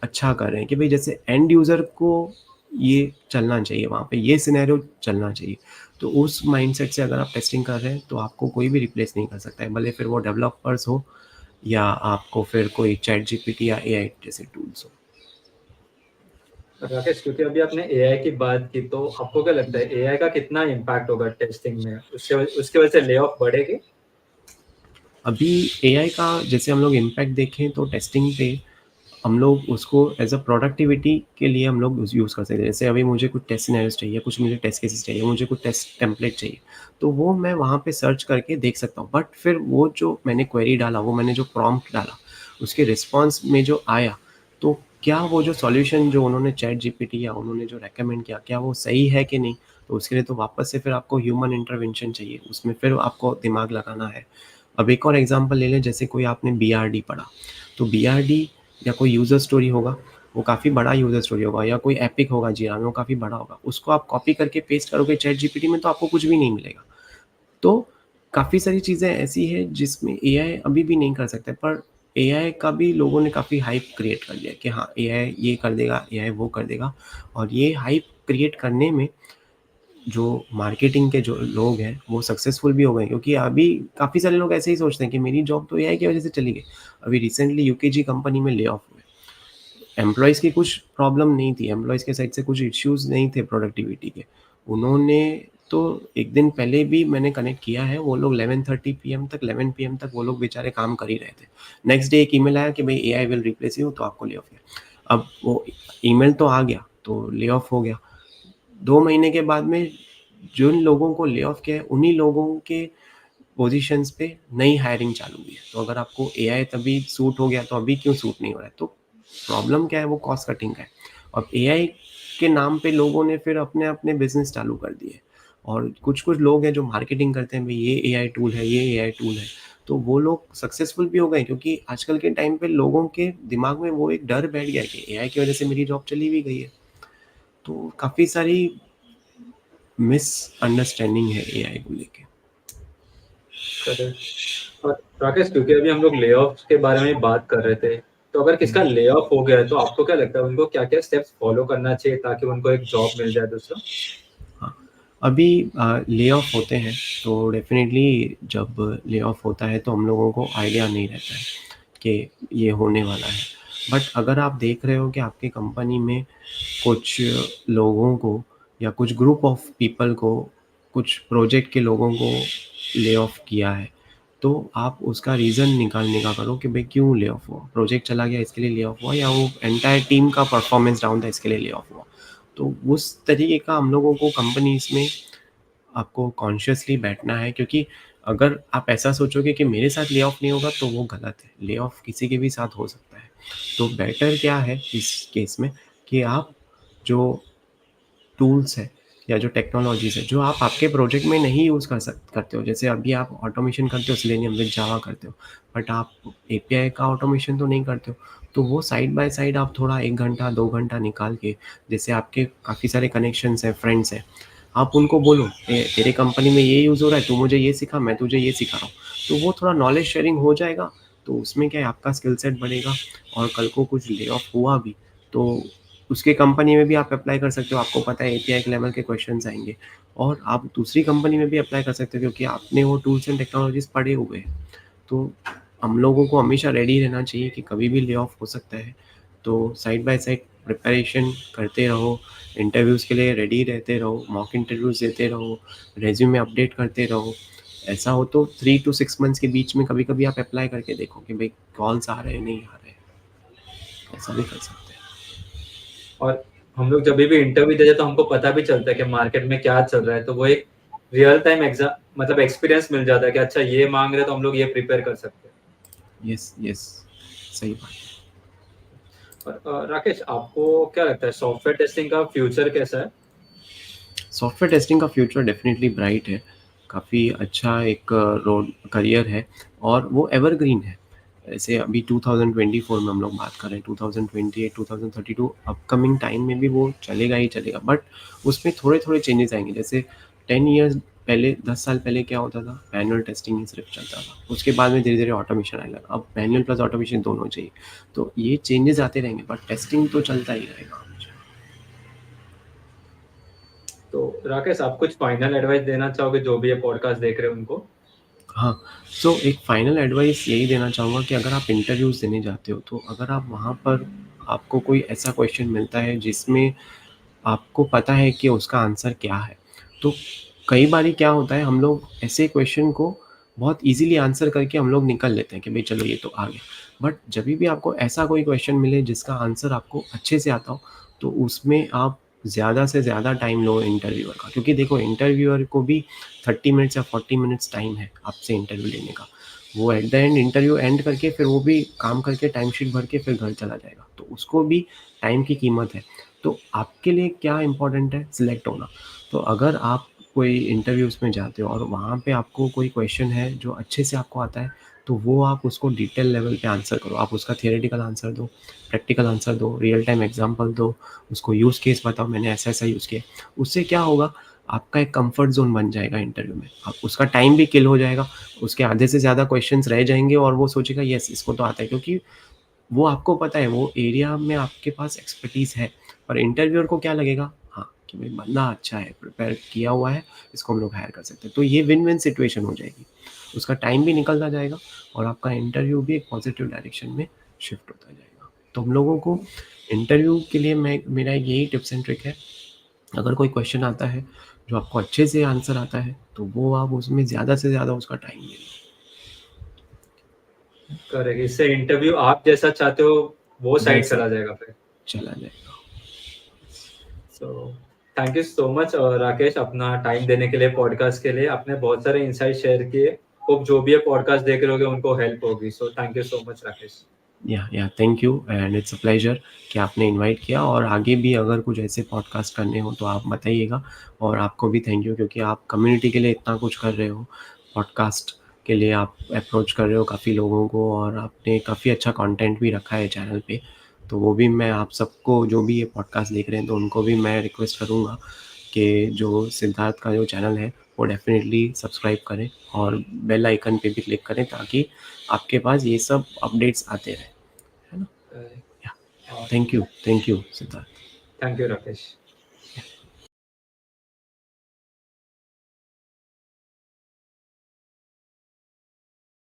अच्छा कर रहे हैं कि भाई जैसे एंड यूज़र को ये चलना चाहिए, वहाँ पे ये सिनेरियो चलना चाहिए। तो उस माइंडसेट से अगर आप टेस्टिंग कर रहे हैं तो आपको कोई भी रिप्लेस नहीं कर सकता है, भले फिर वो डेवलपर्स हो या आपको फिर कोई चैट जीपीटी या एआई जैसे टूल्स हो।
राकेश, क्योंकि अभी आपने एआई की बात की, तो आपको क्या लगता है एआई का कितना इम्पैक्ट होगा टेस्टिंग में? उससे उसकी वजह से ले ऑफ बढ़ेगी?
अभी एआई का जैसे हम लोग इम्पैक्ट देखें तो टेस्टिंग पे हम लोग उसको एज अ प्रोडक्टिविटी के लिए हम लोग यूज़ कर सकते हैं। जैसे अभी मुझे कुछ टेस्ट सिनेरियोस चाहिए, कुछ मुझे टेस्ट केसेस चाहिए, मुझे कुछ टेस्ट टेम्पलेट चाहिए, तो वो मैं वहाँ पे सर्च करके देख सकता हूँ। बट फिर वो जो मैंने क्वेरी डाला, वो मैंने जो प्रॉम्प्ट डाला, उसके रिस्पॉन्स में जो आया, तो क्या वो जो सॉल्यूशन जो उन्होंने चैट जीपीटी या उन्होंने जो रेकमेंड किया, क्या वो सही है कि नहीं? तो उसके लिए तो वापस से फिर आपको ह्यूमन इंटरवेंशन चाहिए, उसमें फिर आपको दिमाग लगाना है। अब एक और एग्जांपल ले लें, जैसे कोई आपने बीआरडी पढ़ा, तो बीआरडी या कोई यूज़र स्टोरी होगा, वो काफ़ी बड़ा यूज़र स्टोरी होगा, या कोई एपिक होगा जीरा में, वो काफ़ी बड़ा होगा, उसको आप कॉपी करके पेस्ट करोगे चैट जीपीटी में तो आपको कुछ भी नहीं मिलेगा। तो काफ़ी सारी चीज़ें ऐसी हैं जिसमें एआई अभी भी नहीं कर सकता है, पर एआई का भी लोगों ने काफ़ी हाइप क्रिएट कर लिया कि हाँ एआई ये कर देगा, एआई वो कर देगा। और ये हाइप क्रिएट करने में जो मार्केटिंग के जो लोग हैं वो सक्सेसफुल भी हो गए, क्योंकि अभी काफ़ी सारे लोग ऐसे ही सोचते हैं कि मेरी जॉब तो एआई की वजह से चली गई। अभी रिसेंटली यूकेजी कंपनी में ले ऑफ हुए, एम्प्लॉइज़ की कुछ प्रॉब्लम नहीं थी, एम्प्लॉइज़ के साइड से कुछ इश्यूज़ नहीं थे प्रोडक्टिविटी के। उन्होंने तो 1 दिन पहले भी मैंने कनेक्ट किया है, वो लोग 11:30 पीएम तक, 11 पीएम तक वो लोग बेचारे काम कर ही रहे थे। नेक्स्ट डे एक ईमेल आया कि भई एआई विल रिप्लेस यू, तो आपको ले ऑफ किया। अब वो ईमेल तो आ गया, तो ले ऑफ हो गया। 2 महीने के बाद में जिन लोगों को ले ऑफ किया है, उन्हीं लोगों के पोज़ीशंस पे नई हायरिंग चालू हुई है। तो अगर आपको एआई तभी सूट हो गया, तो अभी क्यों सूट नहीं हो रहा है? तो प्रॉब्लम क्या है, वो कॉस्ट कटिंग का है। और एआई के नाम पे लोगों ने फिर अपने-अपने बिज़नेस चालू कर दिए। और कुछ-कुछ लोग हैं जो मार्केटिंग करते हैं, भई ये एआई टूल है, ये एआई टूल है। तो वो लोग सक्सेसफुल भी हो गए, क्योंकि आजकल के टाइम पे लोगों के दिमाग में वो एक डर बैठ गया है कि एआई की वज़ह से मेरी जॉब चली भी गई है। तो काफ़ी सारी मिसअंडरस्टैंडिंग है एआई को लेके।
करेक्ट। और राकेश, क्योंकि अभी हम लोग ले ऑफ के बारे में बात कर रहे थे, तो अगर किसका ले ऑफ हो गया है तो आपको क्या लगता है उनको क्या क्या स्टेप्स फॉलो करना चाहिए ताकि उनको एक जॉब मिल जाए दूसरा?
हाँ, अभी ले ऑफ होते हैं तो डेफ़िनेटली जब ले ऑफ होता है तो हम लोगों को आइडिया नहीं रहता है कि ये होने वाला है। बट अगर आप देख रहे हो कि आपकी कंपनी में कुछ लोगों को या कुछ ग्रुप ऑफ पीपल को, कुछ प्रोजेक्ट के लोगों को ले ऑफ किया है, तो आप उसका रीज़न निकालने का करो कि भाई क्यों ले ऑफ हुआ? प्रोजेक्ट चला गया इसके लिए ले ऑफ हुआ, या वो एंटायर टीम का परफॉर्मेंस डाउन था इसके लिए ले ऑफ हुआ? तो उस तरीके का हम लोगों को कंपनीज़ में आपको कॉन्शियसली बैठना है, क्योंकि अगर आप ऐसा सोचोगे कि मेरे साथ ले ऑफ नहीं होगा तो वो गलत है। ले ऑफ किसी के भी साथ हो सकता है। तो बेटर क्या है इस केस में कि आप जो टूल्स हैं या जो टेक्नोलॉजीज़ है, जो आप आपके प्रोजेक्ट में नहीं यूज़ करते हो, जैसे अभी आप ऑटोमेशन करते हो सेलेनियम विद जावा करते हो, बट आप एपीआई का ऑटोमेशन तो नहीं करते हो। तो वो साइड बाय साइड आप थोड़ा 1 घंटा 2 घंटा निकाल के, जैसे आपके काफ़ी सारे कनेक्शंस हैं, फ्रेंड्स हैं, आप उनको बोलो तेरे कंपनी में ये यूज़ हो रहा है, तू मुझे ये सिखा, मैं तुझे ये सिखा रहा हूँ। तो वो थोड़ा नॉलेज शेयरिंग हो जाएगा, तो उसमें क्या है आपका स्किल सेट बढ़ेगा। और कल को कुछ ले ऑफ हुआ भी तो उसके कंपनी में भी आप अप्लाई कर सकते हो, आपको पता है एपीआई के लेवल के क्वेश्चंस आएँगे। और आप दूसरी कंपनी में भी अप्लाई कर सकते हो, क्योंकि आपने वो टूल्स एंड टेक्नोलॉजीज़ पढ़े हुए हैं। तो हम लोगों को हमेशा रेडी रहना चाहिए कि कभी भी ले ऑफ हो सकता है। तो साइड बाय साइड प्रिपरेशन करते रहो, इंटरव्यूज़ के लिए रेडी रहते रहो, मॉक इंटरव्यूज़ देते रहो, रिज़्यूमे अपडेट करते रहो। ऐसा हो तो 3 टू 6 मंथ्स के बीच में कभी-कभी आप अप्लाई करके देखो कि भई कॉल्स आ रहे हैं, नहीं आ रहे हैं। ऐसा भी कर सकते हैं।
और हम लोग जब भी इंटरव्यू देते हैं तो हमको पता भी चलता है कि मार्केट में क्या चल रहा है, तो वो एक रियल टाइम एग्जाम मतलब एक्सपीरियंस मिल जाता है कि अच्छा ये मांग रहे हैं तो हम लोग ये प्रिपेयर कर सकते हैं।
यस, यस, सही बात है।
और राकेश, आपको क्या लगता है सॉफ्टवेयर टेस्टिंग का फ्यूचर कैसा है?
सॉफ्टवेयर टेस्टिंग का फ्यूचर डेफ़िनिटली ब्राइट है। काफ़ी अच्छा एक रोड करियर है और वो एवरग्रीन है। ऐसे अभी 2024 में हम लोग बात कर रहे हैं, 2028, 2032 अपकमिंग टाइम में भी वो चलेगा ही चलेगा। बट उसमें थोड़े-थोड़े चेंजेस आएँगे। जैसे 10 इयर्स पहले, 10 साल पहले क्या होता था? मैनुअल टेस्टिंग ही सिर्फ़ चलता था। उसके बाद में धीरे-धीरे ऑटोमेशन आने लगा। अब मैनुअल प्लस ऑटोमेशन दोनों चाहिए। तो ये चेंजेस आते रहेंगे, बट टेस्टिंग तो चलता ही रहेगा हमेशा।
तो राकेश, आप कुछ फाइनल एडवाइस देना चाहोगे जो भी ये पॉडकास्ट देख रहे हैं उनको?
हाँ, सो एक फाइनल एडवाइस यही देना चाहूँगा कि अगर आप इंटरव्यूज़ देने जाते हो, तो अगर आप वहाँ पर आपको कोई ऐसा क्वेश्चन मिलता है जिसमें आपको पता है कि उसका आंसर क्या है। तो कई बारी क्या होता है, हम लोग ऐसे क्वेश्चन को बहुत ईज़िली आंसर करके हम लोग निकल लेते हैं कि भई चलो ये तो आ गया। बट जभी भी आपको ऐसा कोई क्वेश्चन मिले जिसका आंसर आपको अच्छे से आता हो, तो उसमें आप ज़्यादा से ज़्यादा टाइम लो इंटरव्यूअर का। क्योंकि देखो, इंटरव्यूअर को भी 30 मिनट्स या 40 मिनट्स टाइम है आपसे इंटरव्यू लेने का। वो at the end interview and करके फिर वो भी काम करके टाइम शीट भर के फिर घर चला जाएगा। तो उसको भी टाइम की कीमत है। तो आपके लिए क्या इम्पोर्टेंट है? सिलेक्ट होना। तो अगर आप कोई इंटरव्यूज़ में जाते हो और वहाँ पे आपको कोई क्वेश्चन है जो अच्छे से आपको आता है, तो वो आप उसको डिटेल लेवल पे आंसर करो। आप उसका थियोरेटिकल आंसर दो, प्रैक्टिकल आंसर दो, रियल टाइम एग्ज़ाम्पल दो, उसको यूज़ केस बताओ, मैंने ऐसा-ऐसा यूज़ किया। उससे क्या होगा, आपका एक कम्फर्ट ज़ोन बन जाएगा इंटरव्यू में। आप उसका टाइम भी किल हो जाएगा, उसके आधे से ज़्यादा क्वेश्चन्स रह जाएँगे और वो सोचेगा येस इसको तो आता है, क्योंकि वो आपको पता है वो एरिया में आपके पास एक्सपर्टीज़ है। और इंटरव्यूअर को क्या लगेगा? हाँ, कि भाई बंदा अच्छा है, प्रिपेयर किया हुआ है, इसको हम लोग हायर कर सकते हैं। तो ये विन-विन सिचुएशन हो जाएगी। उसका टाइम भी निकलता जाएगा और आपका इंटरव्यू भी एक पॉजिटिव डायरेक्शन में शिफ्ट होता जाएगा। तो हम लोगों को इंटरव्यू के लिए मैं मेरा यही टिप्स एंड ट्रिक है, अगर कोई क्वेश्चन आता है जो आपको अच्छे से आंसर आता है, तो वो आप उसमें ज़्यादा से ज़्यादा उसका टाइम ले लो।
करेक्ट, इससे इंटरव्यू आप जैसा चाहते हो वो साइड
वैसा
चला जाएगा फिर।
चला जाएगा।
सो thank you so much Rakesh, अपना टाइम देने के लिए, पॉडकास्ट के लिए। आपने बहुत सारे इंसाइट शेयर किए। होप जो भी ये पॉडकास्ट देख रहे होंगे उनको हेल्प होगी। So thank you so much Rakesh.
Yeah thank you and it's a pleasure कि आपने इनवाइट किया। और आगे भी अगर कुछ ऐसे पॉडकास्ट करने हो तो आप बताइएगा। और आपको भी थैंक यू, क्योंकि आप कम्युनिटी के लिए इतना कुछ कर रहे हो, पॉडकास्ट के लिए आप अप्रोच कर रहे हो काफ़ी लोगों को, और आपने काफ़ी अच्छा कंटेंट भी रखा है चैनल पे। तो वो भी मैं आप सबको, जो भी ये पॉडकास्ट देख रहे हैं, तो उनको भी मैं रिक्वेस्ट करूँगा कि जो सिद्धार्थ का जो चैनल है वो डेफ़िनेटली सब्सक्राइब करें और बेल आइकन पे भी क्लिक करें, ताकि आपके पास ये सब अपडेट्स आते रहें। है ना? Yeah. Yeah. Thank you. Thank you, Siddharth.
Thank you Rakesh.